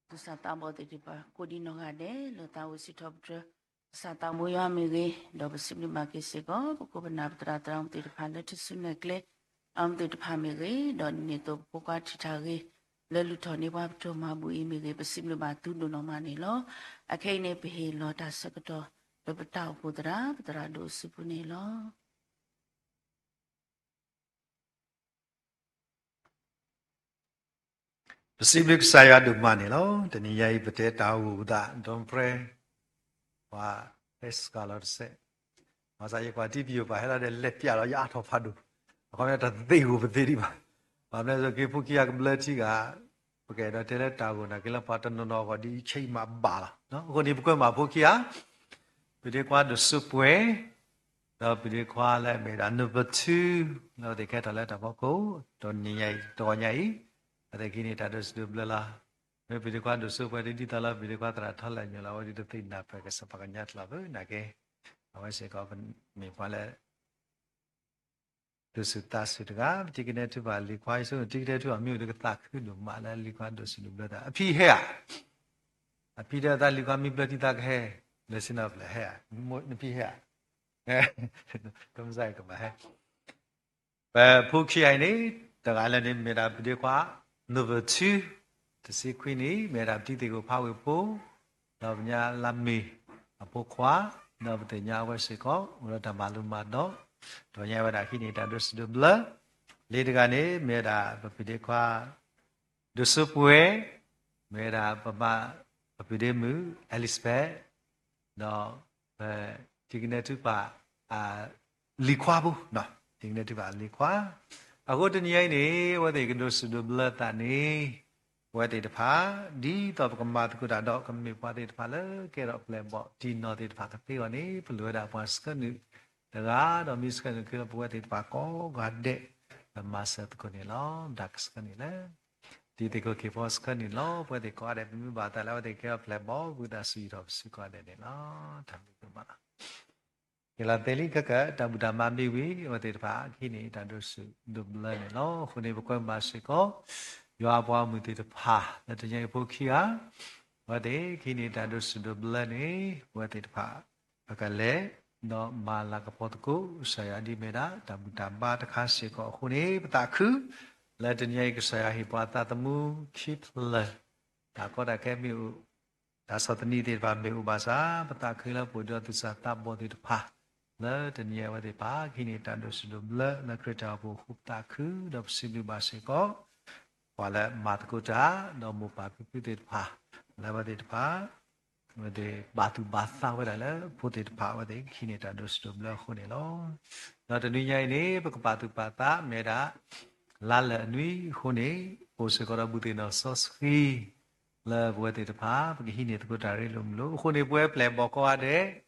သူစာတာဘောတိပါကိုဒီနောကတဲ့လောတာဝစီထော့ဒရစာတာမူရမေကေဒေါပစီဘလမာကေစေကောပကိုပနာပတရာတရာတိဖာလက်တဆုနကလေအမ်တိဖာမေကေဒေါနေတော့ပကွာချီတာကေလဲလူထော်နေပါတော့မဘူးအီမေကေပစီဘလမာသူဒနော်မနေလောအခိနေပဟေလောတာစကတော့ပပတောက်ပူတရာပတရာဒုစုပုနေလော Pacific saya du mani lo tani yai pete tahu da don pre wa scholar se ma sa ye kwa ti pi ba hela de let pya lo ya tho phat du ko ya ta thei hu pete di ba ba ne so ke phukia bla chi ga ba ke da te le ta ko na ke la pa tan no ko di chai ma ba la no ko ni pukwa ma phukia pete kwa du su pwe da pete kwa la me da number 2 lo de ke ta la ta ba ko don ni yai to nyai ada kini tak ada sudah belalah. Bila kau ada sudah di dalam bila kau terhadap nyala awak itu tidak apa kesepakannya telah ber nak ke awak sekau pun mipala tu sudah sudah jika nanti balik kau itu jika itu kami udah ketak itu malah likau ada sudah belada. Api hea, api dia tak likau kami belada tak hea, lesin apa lah hea, api hea. Kamu saya kemana hea? Pukul ini tergalah ni merah bila kau Number 2, the sequini, made up Titigo Power Po, love Nya Lami, a Pokwa, love the Yawa Siko, Urata Malumado, Tonya Hini Dadus de Bla, Lady Gane, made up Papidequa, the Supway, made up Baba Papidemu, Elizabeth, no, Tignatupa, Liquabu, no, Tignatupa Liqua. Aku tu ni ni, wadi kedua sudah belata ni, wadi depa di top kemat aku dah dok kami wadi depa le, kira pelembok di nanti depa tapi ni perlu ada apa sekarang, dah dah miskan kira wadi depa ko gade masa tu ni lo, dak sekarang ni le, di teko kipas sekarang ni lo, wadi ko ada bumi bata le, wadi kira pelembok budak sudah suka ada ni lo, tapi tu mana. Kalau teli kakak tak budak mami wi, waktu itu pak kini tak dosa dubla ni lo, kuni bukan masih ko, yo apa mesti itu pak, nantinya ibu kia, waktu kini tak dosa dubla ni, waktu itu pak, kakak le, no malah kapotku, saya di merah, tak budak mat kasih ko, kuni petaku, nantinya ikut saya hipata temu, keep le, tak kau dah kami tak satu ni di dalam bahasa, petaku lah bodoh tu satu bodoh itu pak. Le tenia wadi pa kini tando sudum le na kreta bu hupta khu da sibu basiko wala matkota no mu pa pipitit pa la wadi pa wadi batu basa wada le putit pa wadi kini tando sudum le khone lo na tani nyai ni pa batu pata mera la le nui khone posikora butina sosri le wadi pa kini to ta re lum lo khone pwe ple boko ade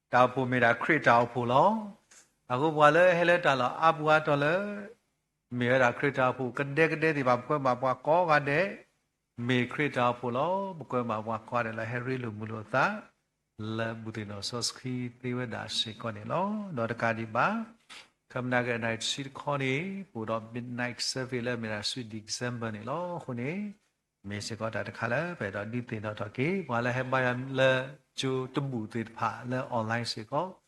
Tau pu mera krit tau pu lo, aku buat hele talo, abu atau le mera krit tau pu kede di bapa bapa kau kade, me krit tau pu lo, bukan bapa kau adalah Harry lumulota, le butino soski tiwe dasi kau ni lo, dor kadi ba, kamnaga night sit kau ni, pura midnight service le mera sweet December ni lo, kuni, me se kau dah kala, pada di tino toki, wala hebayam le Ju tembu tu pa le online siko,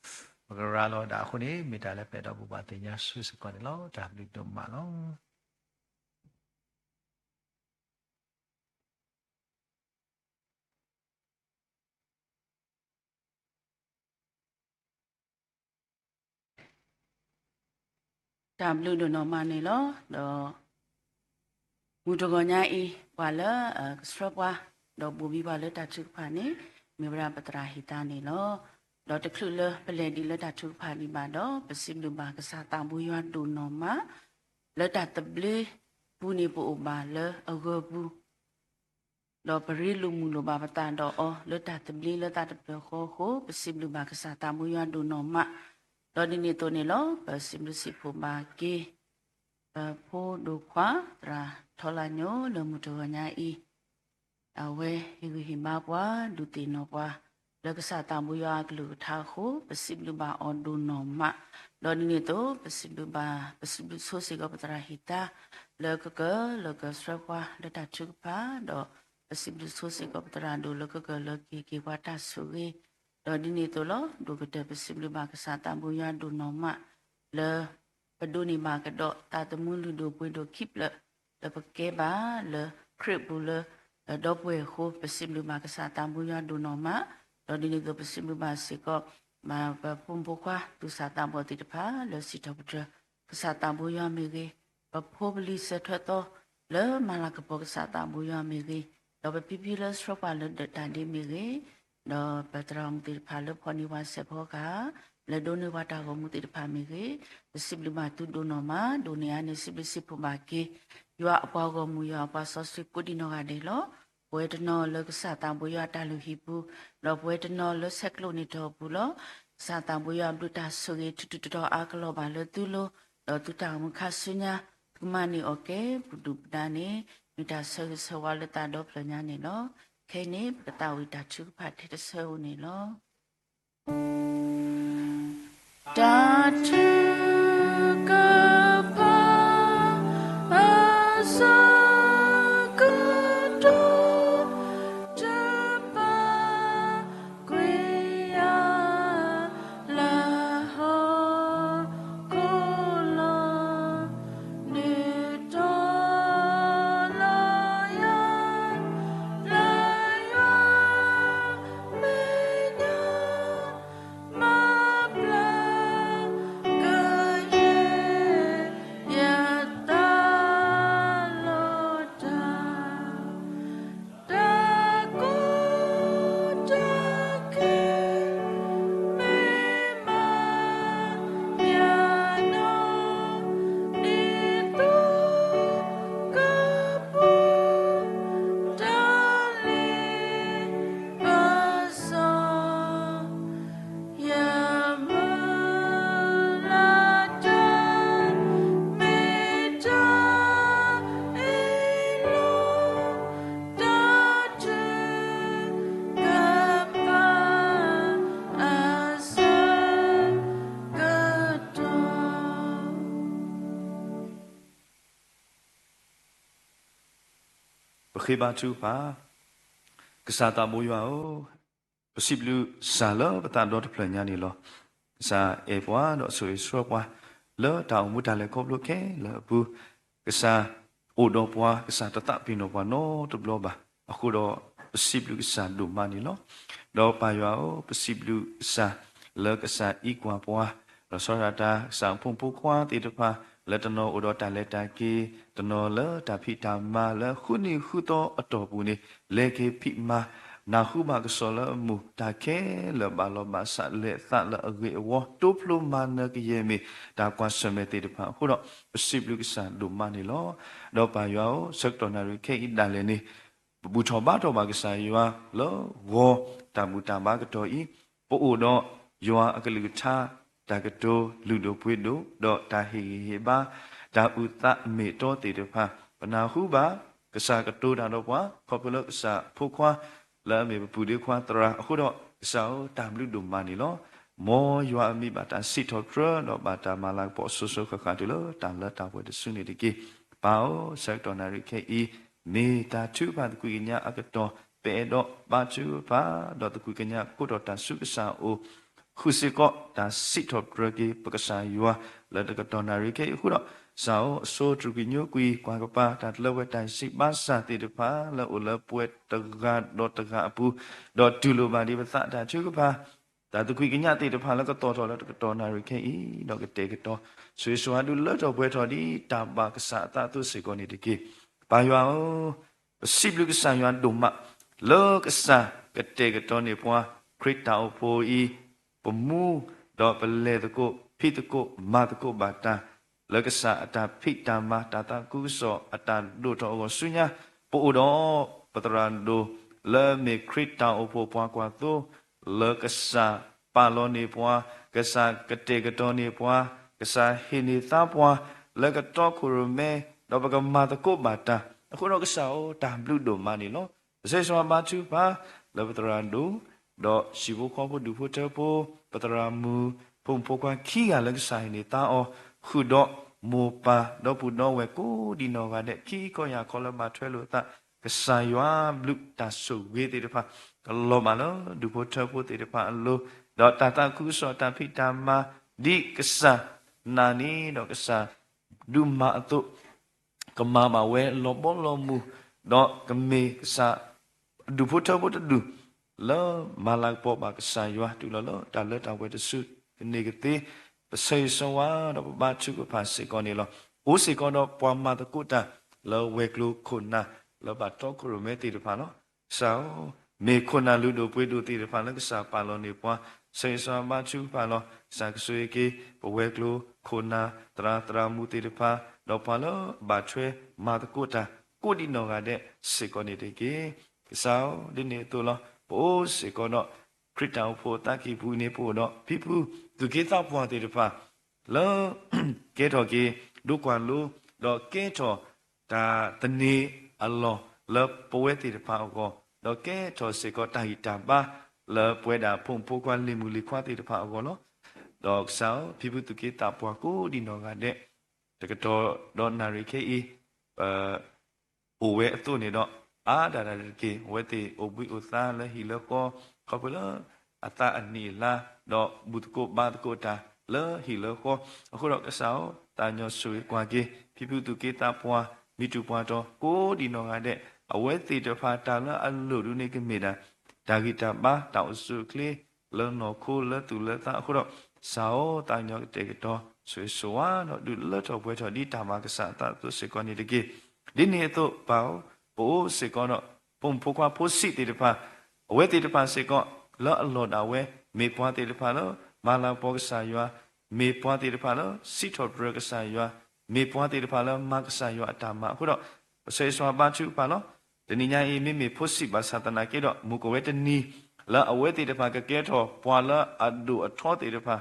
maka lo dah aku ni minta le pada bupatinya susu ni lo dah beli domba lo. Dah beli domba ni lo, do mudogonya wala keserapwa, do bubi wala tak cukup ni. Mira patra hita ni lo, do te klule peledi le tak cukup hari bado, pesim lupa kesatan buyuan du noma, le tak tebli buni bu ubah le agobu, do peri lumu lupa patan do oh le tak tebli le tak tebli koko, pesim lupa kesatan buyuan du noma, do ni to ni lo, pesim lusi puma ki, po du kwa, tra tholanyo le mudogonya awe higu himbabwa dutino wa lekasa tambuya glu thahu pesibluba ondu noma lo ni to pesilu ba pesilu sosi ko patra hita lo ke srapa le ta chupa do pesilu sosi ko patra do lo ke ki wata sugi do ni to lo do ke te pesilu ba ke sa ta bu ya do no ma le pedu ni ma ke do ta temu lu do pui do keep le ke ba le crib bu le do pui ho pesilu ma ke sa ta bu ya do no ma do ni to pesilu ba se ko mà bà phun bố qua tu sa tam bồ tít phá lỡ xịt thâu bờ sa tam bồ ya mê ghê bà phô bì sơ thơ to lỡ mà là cái bồ sa tam bồ ya mê ghê đó bà pipi lỡ sơ pa lỡ đợt đàn đi mê ghê đó bà tròn tít phá lỡ phò ni wa se phô cả lỡ đôi nơi wa ta gồm tít phá mê ghê xịt lì mà tu đôi nó mà đôi này anh xịt lì xịt phô bà kê yo pa gồm yo pa so suy cố đi nó gà đây lo bố ấy nó lỡ cái sa tam bồ ya ta lù hi bu lo bố ấy nó lỡ sek lô ni thô bu lo sa tam bồ ya blu ta so ge tu to a klo ba lỡ tu lo lo tu ta mu kha sunya kuma ni okay bu da ni mi ta so wa lỡ ta do pla nya ni lo khe ni ta wi ta chu pha the so ni lo ta chu ka pa a sa khi ba chú ba cái sa ta bùi vào possible sa lỡ và ta đó được lời nhà này lo sa e quá đó soi soi quá lỡ tao muốn ta lại có lúc cái lỡ bu cái sa ô đó quá cái sa ta tạm pin quá nó được lo ba aku đó possible cái sa đủ mà này lo đó ba vào possible sa lỡ cái sa ít quá rồi sau đó ta sa phong phú quá thì được ba lỡ tao nó ô đó ta lại ta kia tao nó lỡ ta phi ta mà lỡ khu ni khu to ở tổ bu này lệ cái phi mà na khu ba cái số lỡ mu ta ke lỡ ba lo ba sa lệ ta lỡ ghế wo tu plu mà nè cái gì mi ta quan sát mấy thì được ba khu đó possible cái sa đủ mà này lo đó ba vào sắc tổ nào cái ít đàn lên này bu thọ ba cái sa vào lỡ wo ta bu ta ba cái tổ ít bộ đó vào cái lực cha ta cái tổ lực độ bùi độ đó ta hi ba ta u ta mẹ to thì được ha và nào khu ba cái sa cái tổ đó quá khó bự cái sa phô khoa là mẹ bùi đi khoa tra khu đó sao tam lực độ mà này lo mò vào mi bà ta sit học tra đó bà ta mà lại bỏ số khá thì lo ta là ta phải được suy nghĩ đi bảo sắc tổ này cái ý mẹ ta chú ba cái nhà cái tổ bé đó ba chú ba đó cái nhà cô đó ta suy cái sao ô khu sĩ có ta sit học ra cái bậc sa yua là cái tổ này cái khu đó sao số trụ cái nhớ quy qua cái ba ta lâu cái tài sĩ ba sa thì được phá là ở là bùi tờ gà pu đó từ lâu mà đi bắt ta ta chú cái ba ta tụi cái nhà thì được phá là cái tổ là cái tổ này cái ý đó cái tê cái tổ suy suy đủ lỡ cho bùi thọ đi ta ba cái sa ta tu sĩ có này cái ba yua ship lu cái sa yua đúng mà lỡ cái sa cái tê cái tổ này qua create tạo po i po mu đó phải lấy cái cô phi cái cô mà cái cô bà ta lỡ cái sa ta phi ta mà ta cú so ta đồ cho ông suy nhá bộ đó bắt đầu đồ lỡ mình create tạo po qua tu lỡ cái sa pa lo ni po cái sa cái tê cái tổ ni po cái sa hi ni ta po lỡ cái to khu mê đó bắt cái mà cái bà ta khu đó cái sao ta blue đồ mà ni lo dễ so mà chú ba lỡ bắt đầu đồ đó si vô khó vô đủ vô chờ vô bắt đầu mu ပုံပိုကွာခီကလည်းဆိုင်နေတာအောခုတော့မောပါတော့ဘူးတော့ဝဲကိုဒီနော်ကတဲ့ခီကိုရခေါ်လမထွဲလို့တာကဆိုင်ရွာဘလူတာဆုဝေးတဲ့ဖာကလောမလောဒူဖို့ထဖို့တဲ့ဖာအလိုတော့တာခုစောတာဖိတာမာဒီကဆာနာနီတော့ကဆာဒူမာအတုကမာမဝဲလောဘောလောမူတော့ကမေကဆာဒူဖို့ထဖို့ဒူလောမာလာပေါ်ပါကဆာရွာတူလောတာလက်တာဝဲတဆုနေကတိပစေဆောဝါတော့ဘာချုကဖာစေကောနေလောအိုးစေကောတော့ပွားမတကုတာလောဝဲကလုခုနာလောဘတော့ကရမဲတီတဖာနော်ဆောမေခုနာလူတို့ပွေးတို့တီတဖာလည်းကစားပါလောနေပွားစေဆောမချုပါလောစာကဆွေကေပဝဲကလုခုနာတရာမူတီတဖာတော့ပါလောဘာချွဲမာတကုတာကိုဒီနောကတဲ့စေကောနေတေကေဆောဒီနေတူလောပိုးစေကောတော့ခရစ်တောင်ဖို့တကိဘူးနေဖို့တော့ဖိဖူးသူကေတော့ပွားတီတဖာလောကေတော်ကေဒုကွာလူတော့ကေတော်ဒါတနေအလောလပွဲတီတဖာအောတော့ကဲတော်စေကောတာဟိတာပါလပွဲတာဖုန်ဖိုးကွာလင်မူလီခွာတီတဖာအောနော်တော့ဆောင်းဖိပုတုကေတာပွားကိုဒီနော်ကတဲ့တကတော်ဒေါ်နာရီခေအအိုဝဲအတုနေတော့အာဒါရကေဝဲတီအိုဘွီဥသာလဟီလကောခပလအတာအနီလာတော့ဘုတကိုဘာတကိုတာလဟီလကောအခုတော့ကဆောင်းတာညောဆွေကွာကေဖိပုတုကေတာပွားမိတူပွားတော့ကိုဒီနော်ကတဲ့အဝဲတီတဖာတာလအလူဒုနေကမေတာဒါဂီတာပါတောက်စုကလေးလောနောခိုလတူလတာအခုတော့စာဩတာညောတေကတော့ဆွေဆွာတော့ဒုလတော်ပွဲတော်ဒီတာမကစားတာသူစေကောနေတကေဒီနေတော့ပေါ့ဘိုးစေကောတော့ပုံဖိုးကွာဖိုးစီတေတဖာအဝဲတီတဖာစေကောလောအလောတာဝဲမေပွားတေတဖာလောမာလာဘောကစားရွာမေပွားတေတဖာလောစီတော်ဘရကစားရွာမေပွားတေတဖာလောမကစားရွာအတာမအခုတော့ဆေဆွာပါချူပါလောတနည်းညာအမိမေဖို့စီပါသနာကေတော့မူကဝဲတနီလာအဝဲတေတဖာကကဲထောပွာလာအဒူအထောတေတဖာ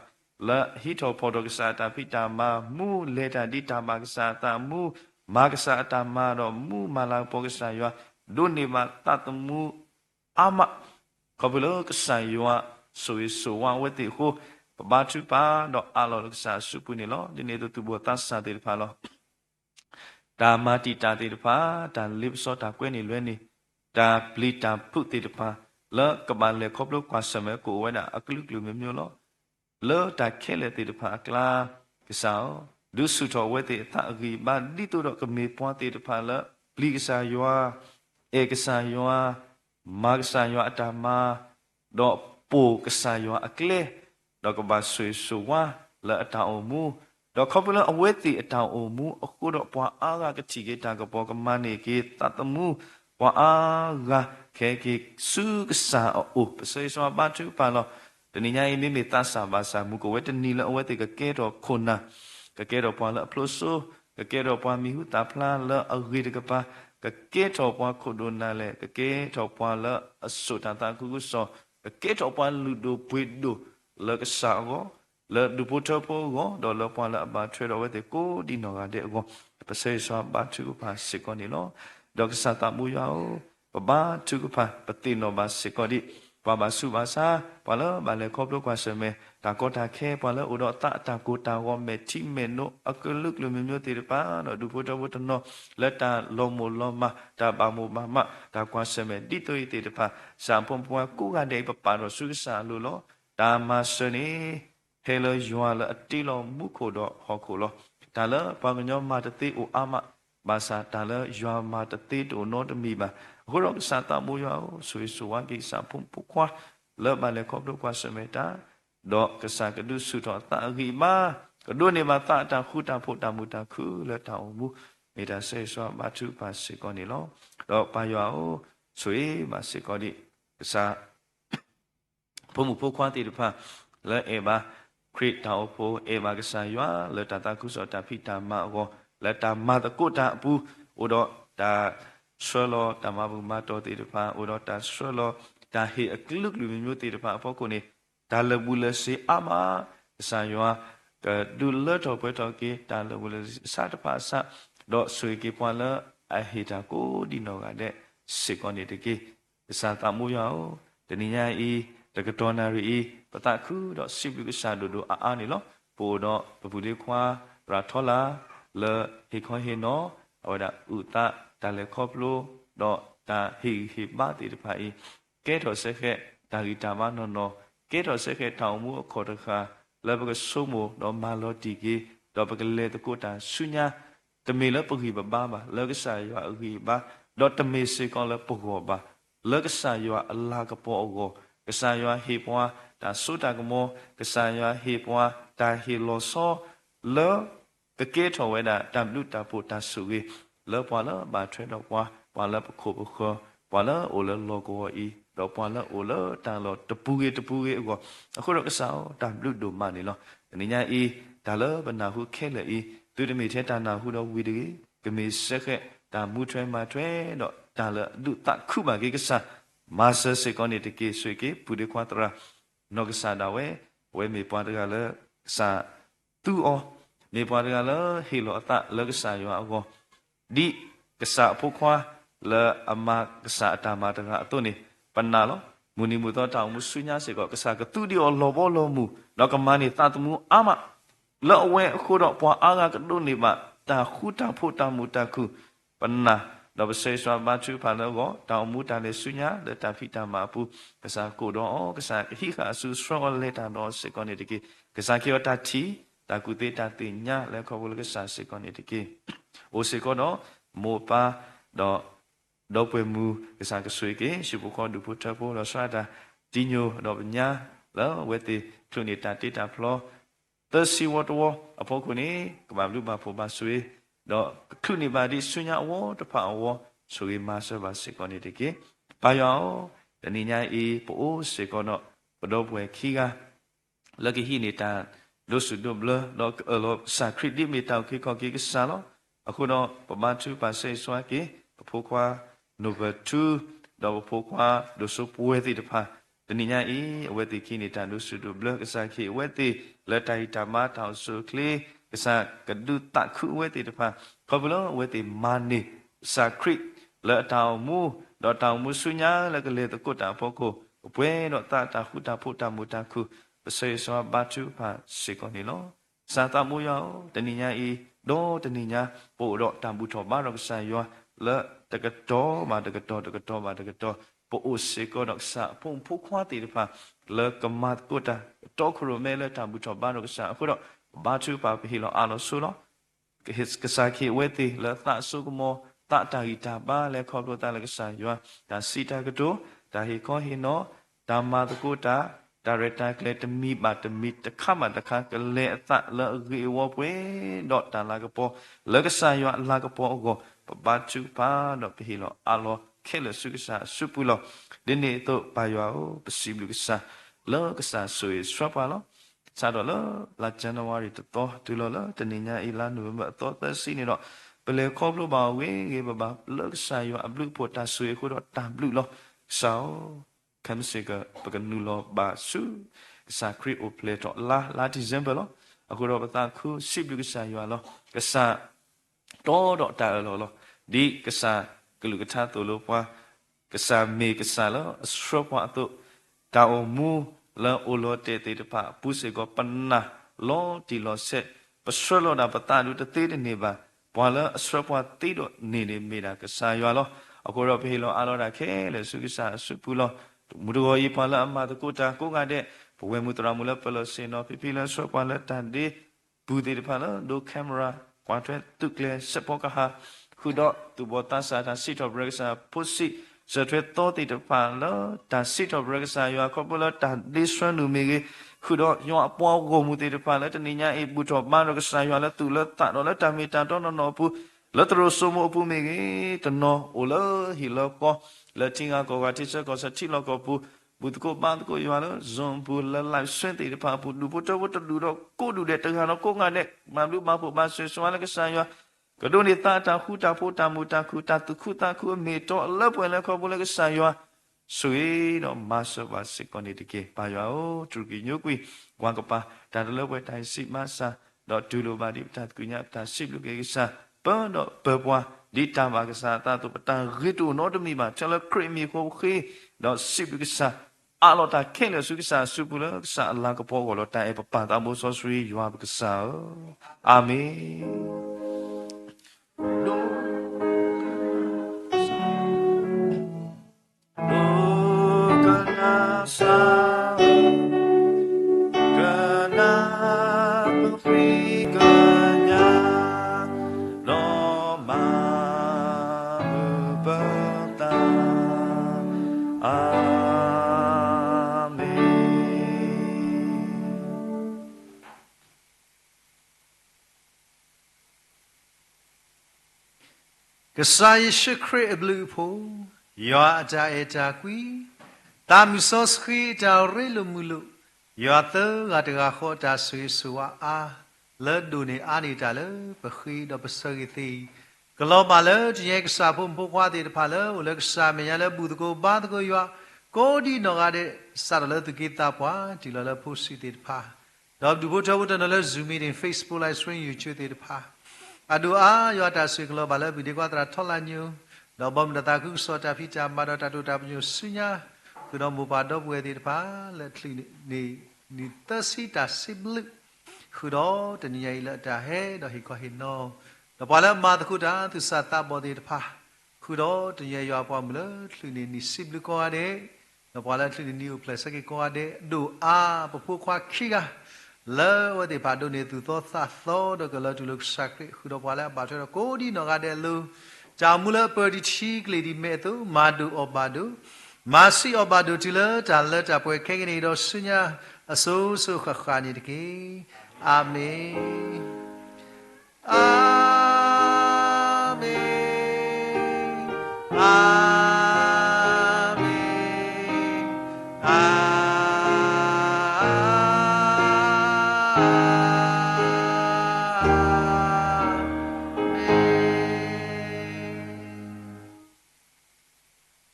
လာဟီထောဖော်တိုကစားတာဖိတာမာမူလေတာဒီတာမာကစားတာမူမာကစားတာမာတော့မူမာလာပေါ်ကစားရွာဒုနေမာတတ်မူအမကဘလောကစားရွာဆိုဝဝဲတေဟိုဘာချူပါတော့အလောကစားစုပုနေလောဒီနေတော့သူဘောတတ်စားတေတဖာလောဒါမာတိတာတေတဖာဒါလိပစောတာကွဲနေလွဲနေဒါပလီတာဖုတေတဖာလောကဘာလေခေါပလောကွာစမဲကိုဝဲတာအကလုကလူမျိုးလောလောတာခဲလေတေတဖာကလာကစားဒုစုတော်ဝဲတေအသအဂီဘာဒီတူတော့ကမေပွားတေတဖာလောပလီကစားရွာဧကစားရွာမာကစားရွာအတာမာတော့ပိုကစားရွာအကလေတော့ကဘာဆွေဆူဝါလောအတာအမူတော့ခေါပလအဝဲတီအတောင်အမူအခုတော့ပွာအားကကတိကေတာကပေါ်ကမနေကေတတမူပွာအားကခဲကေစုကစာအိုပစေဆွာဘာတူပါလောတနိညာအိမိမေတဆာဘာစာမူကဝဲတနီလအဝဲတီကကဲတော့ခုနာကကဲတော့ပွာလအပလို့ဆိုကကဲတော့ပွာမီဟုတာဖလာလအဂိတကပါကကဲတော့ပွာခုဒိုနာလေကကဲတော့ပွာလအဆုတတာကုကုဆောကကဲတော့ပွာလူဒိုပွေဒိုလကစာကိုle du puto po go do lo pa la ba thwe do we te ko di no ga de go pa se so ba tu pa se ko ni lo do ka sa ta mu ya o pa ba tu pa pa ti no ba se ko di pa ba su ba sa pa lo ba le ko plo kwa se me ta ko ta khe pa lo o do ta ko ta go me ti me no akuluk lu me myo ti pa no du puto po to no le ta lo mo lo ma ta ba mo ba ma ta kwa se me di to ti pa sa pom pwa ku ga de pa no su sa lo lo ta ma se niဟဲလယွာလအတီလောမုခိုတော့ဟောခိုလောဒါလဘာကညောမာတတိအိုအာမဘာသာဒါလယွာမာတတိတိုနောတမီပါအခုတော့စာတမိုးရွာဆွေဆွာကိစ္စဖုန်ပုခွာလောဘာလေခေါပလို့ကွာစမေတာတော့ကစားကဒုစုတော့တာဂီမာကဒုနေမှာတာတခုတာဖို့တာမူတာခုလက်တောင်မူမေတာဆေဆွာဘာသူပါစေကောနေလောတော့ဘာရွာဆွေပါစေကောဒီကစားဖုန်ပုခွာတိတဖာလဲအေဘာခရစ်တောင်ဖို့အေဘာကစားရွာလက်တာကုစောတာဖိတာမအောလက်တာမတကုတာပူဥတော့ဒါဆွလောတမဘူမတော်တေတဖာဥတော့ဒါဆွလောဒါဟေအကလုကလူမျိုးတေတဖာအဖို့ကိုနေဒါလဘူးလစီအမကစားရွာကဒူလတော်ပွဲတော်ကေဒါလဘူးလစာတဖာစတော့ဆွေကေပွာလအဟေတာကိုဒီနောကတဲ့စေကောနေတကေကစားတမှုရောတနိညာဤတ ကတော်နာရီပတခုတော့စိဘလူကစားတို့အာနေလောပိုတော့ပပူလေးခွာပရာထောလာလေဟေခွန်ဟေနောအော်ဒါဥတာဒါလေခေါပလိုတော့ဒါဟေဘာတိတဖိုင်ကဲတော်ဆက်ခဲ့ဒါဂီတာမနော်ကဲတော်ဆက်ခဲ့တောင်မှုအခေါ်တခါလဘကဆုမို့တော့မာလောတီကေတော့ပကလေတကုတာဆုညာတမေလပခိဘဘာဘာလောကဆာယောအဂီဘာတော့တမေစေကောလပကောဘာလောကဆာယောအလာကပေါ်အောကဆာယောဟေပွားဒါဆုတာကမောကဆာယောဟေပွားဒါဟေလောဆောလောကကေထောဝဲတာတမ်လူတာပိုတာဆူကေလောပွာလောဘာထွဲတော့ပွာလောပခိုပခောပွာလောအိုလောကောဤတော့ပွာလောအိုလောတန်လောတပူကေအောအခုတော့ကဆာတမ်လူဒိုမနေလောနိညာဤဒါလောဘနာဟုခဲလေဤသူတမီထဲတာနာဟုတော့ဝီတကေကမေဆက်ခဲ့ဒါမူထွဲမှာထွဲတော့ဒါလလူတခုပါကေကဆာမာဆာစေကောနေတကေဆွေကေပူဒီခွာတရာနောကဆာဒါဝဲမေပွားတကလည်းစာတူအောမေပွားတကလည်းဟီလိုအတလကဆာယောအောဒီကဆာဖို့ခွာလေအမကဆာအတာမတကအတုနေပနာလောမူနီမူတော့တောင်မူဆွညာစေကောကဆာကတူဒီအောလောဘောလောမူနောကမနီတတ်မှုအာမလောဝဲအခုတော့ပွားအားကတုနေပါတာခုတာဖို့တာမူတာခုပနာတော့ဆေဆွာဘာချူဖာလောကောတောင်မူတာလေဆွညာလေတာဖီတာမာပူကဆာကိုတော့ကဆာဟိခါဆူစရောလေတာတော့စေကောနေတကေကဆာကေတာတီတာကုတေတာတိညာလေခေါ်ဘူးကဆာစေကောနေတကေအိုစေကောတော့မောပါတော့ပွေမူကဆာကဆွေကေရှိဖို့ခေါ်ဒူဖို့ထဖို့တော့ဆွာတာတီညိုတော့ညာလောဝဲတိခလုနေတာတေတာဖလောသစီဝတ်ဝအဖို့ခုနေကဘာလူဘာဖို့ပါဆွေတော့ခုနေပါဒီဆွညာဝတဖာဝဆိုရီမာဆဘာစေကောနေတကေပါယောတနိညာအေပိုးစေကောတော့ဘတော့ပွဲခီကလကီဟိနေတာလို့စုဒဘလတော့လောစာခရစ်ဒီမီတောက်ခေကောကေကဆာလောအခုတော့ပမာချူပါစေဆွာကေဖို့ခွာနိုဗာ2တော့ဖို့ခွာဒိုဆုပွဲတိတဖာတနိညာအေအဝဲတိခီနေတာလို့စုဒဘလကစားခေအဝဲတိလက်တိုင်တမတောင်ဆုကလေးကစားကဒုတခုအဝဲတိတဖာဖဘလောအဝဲတိမာနီစာခရစ်လက်တောင်မူတော့တောင်မူဆုညာလက်ကလေးတကုတာဖို့ကိုပွဲတော့တာခုတာဖို့တာမူတာခုပစေဆွာဘတ်ချူဖာစေကောနီလောစာတမူယောတနိညာအေတော့တနိညာပို့တော့တံဘူးထောဘာတော့ဆန်ယောလက်တကတော်မှာတကတော်ပို့စေကောတော့စာဖုန်ဖုခွားတေတဖာလက်ကမတ်ကိုတာတော့ခရမဲလက်တံဘူးထောဘာတော့စာအခုတော့ဘာချူပါဟီလောအာလောဆူလောကစားခေဝဲတေလက်သဆုကမောတာတာဟီတာဘာလဲခေါ်လို့တာလကဆာယောဒါစီတာကတိုဒါဟီခေါ်ဟီနောဓမ္မတကုတာဒါရတာကလေတမီပါတမီတခမတခကလေအသလရေဝပွဲတော့တာလာကပေါ်လကဆာယောလာကပေါ်ကိုဘာချူပါတော့ဟီလောအာလောခဲလဆုကဆာဆုပူလောဒီနေ့တော့ဘာယောပစီဘလူကဆာလောကဆာဆွေစရပါလောစာတော့လာဇန်နဝါရီတော့တူလောတနင်္ညာအီလာနိုဝင်ဘာတော့သစီနေတော့ပလေခေါပလိုပါဝေးကေဘာလောကဆာယောအဘလူပိုတာဆွေခုတော့တာဘလူလောဆောကမ်စေကပကနူလောဘာဆုစာခရီအိုပလေတော့လာဒီဇင်ဘာလောအခုတော့ပတာခုစိဘလူကဆာယောလောကဆာတော့တာလောဒီကဆာကလူကထာတိုလောပွားကဆာမေကဆာလောစထရပွားတော့တာအမူလောအိုလောတေတေတဖာပုစေကောပနာလောတီလောဆက်ပစရလောနာပတာလူတသေးနေပါဘွာလောအစရပွားတိတော့နေမိတာကဆာရွာလောအခုတော့ဖေလောအာလောတာခဲလေစုကိစာစုပူလောမူတော်ဤပါလာအမတကုတာကိုကတဲ့ဘဝမူတရာမူလပလောစေနောဖိလောစရပွားလက်တန်ဒီဘူဒီတဖာလောဒိုကင်မရာကွာထွဲတုကလေစပောကဟာခုတော့သူဘောတဆာတာစီတော့ဘရက်ဆာပုစီစထွဲတော့တိတဖာလောဒါစီတော့ဘရက်ဆာရွာခေါပလောတာဒီစရနူမီကေခုတော့ယောအပွားကိုမူတိတဖာလက်တနိညာအေဘူတော့မန်ရကဆာရွာလက်သူလက်တာတော့လက်တမီတာတော့နော်ပူလက်တရဆိုမအပူမီကေတနော်အိုလဟီလောကောလက်ချင်းကောကတိစကောစချိလောကောပူဘူတကိုပန်တကိုရွာလောဇွန်ပူလလိုက်ဆွင့်တိတဖာပူလူပိုတော့တူတော့ကိုလူတဲ့တခါတော့ကိုငါနဲ့မလူမဖို့မဆွေဆွာလကဆာရွာကဒိုနေတာတာခုတာဖို့တာမူတာခုတာတခုတာခုမေတော့လပွင့်လဲခေါ်ဖို့လဲကဆာရွာဆွေတော့မဆဘာစကောနေတကေပါရွာတူကီညိုကွီဝမ်ကပါတာလပွဲတိုင်စီမဆာတော့ဒူလိုပါဒီတာကုညာတာစိလူကေကဆာပန်တော့ဘပွားဒီတာဘာကဆာတာတော့ပတာရီတူနော်တမီမှာချလခရီမီကိုခေတော့စိလူကဆာ阿罗达看了苏个啥苏不了啥那个包个了，但也不办到莫说属于有啊个啥，阿门。ကစားယေရှုခရစ်ဘလူးဖို့ယောအတာအတာကွီတာမီဆော့စခီတာရီလူမူလူယောသဂတ်ဂါခေါ်တာဆွေဆွာအာလဲဒူနေအာနေတာလဲပခီတော့ပစရီတီကလောပါလဲဒီရဲ့ကစားဖို့ပိုခွားတဲ့တဖာလဲဟိုလဲကစားမရလဲဘူးတကိုဘာတကိုယောကိုဒီနော်ကတဲ့စားလဲတကိတာပွားဒီလဲဖို့စီတဲ့တဖာတော့ဒီဘုတ်တော်တော်လဲ Zoom meeting Facebook live stream YouTube တဲ့တဖာအဒူအာယောတာဆွေကလောပါလဲဗီဒီကွာတရာထော်လာညူတော့ဘုံတတာကုစောတာဖိချာမာတော့တတူတာပညုစညာသူတော်မူပါတော့ဘွယ်ဒီတပါလက်ထလီနီတစီတာစိဘလခုတော့တနည်းရလတာဟဲတော့ဟိခွာဟိနောတော့ပါလဲမာတခုတာသူစတာဘောဒီတပါခုတော့တနည်းရွာပွားမလို့ထလီနီစိဘလကောရတဲ့တော့ပါလဲထလီနီကိုပလက်စကေကောရတဲ့ဒူအာပဖို့ခွာခိကလဲဝတဲ့ပါတော့နေသူသောသသောတော့ကလတူလုစခရခုတော့ပါလဲပါတော့ကိုဒီနော်ကတဲ့လူจามุลเปอร์ดิชีกลีดิเมตุมาดูอบาดูมาซีอบาดูจิเลจาเลจาป่วยแค่นี้เราสุญญาอโศสุขขานตะกีอาเมนอาเมนอาเมนอา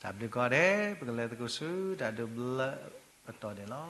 จับดูก็ได้เป็นอะไรตะกุสุแต่ดูเบลปะต่อเดี๋ยว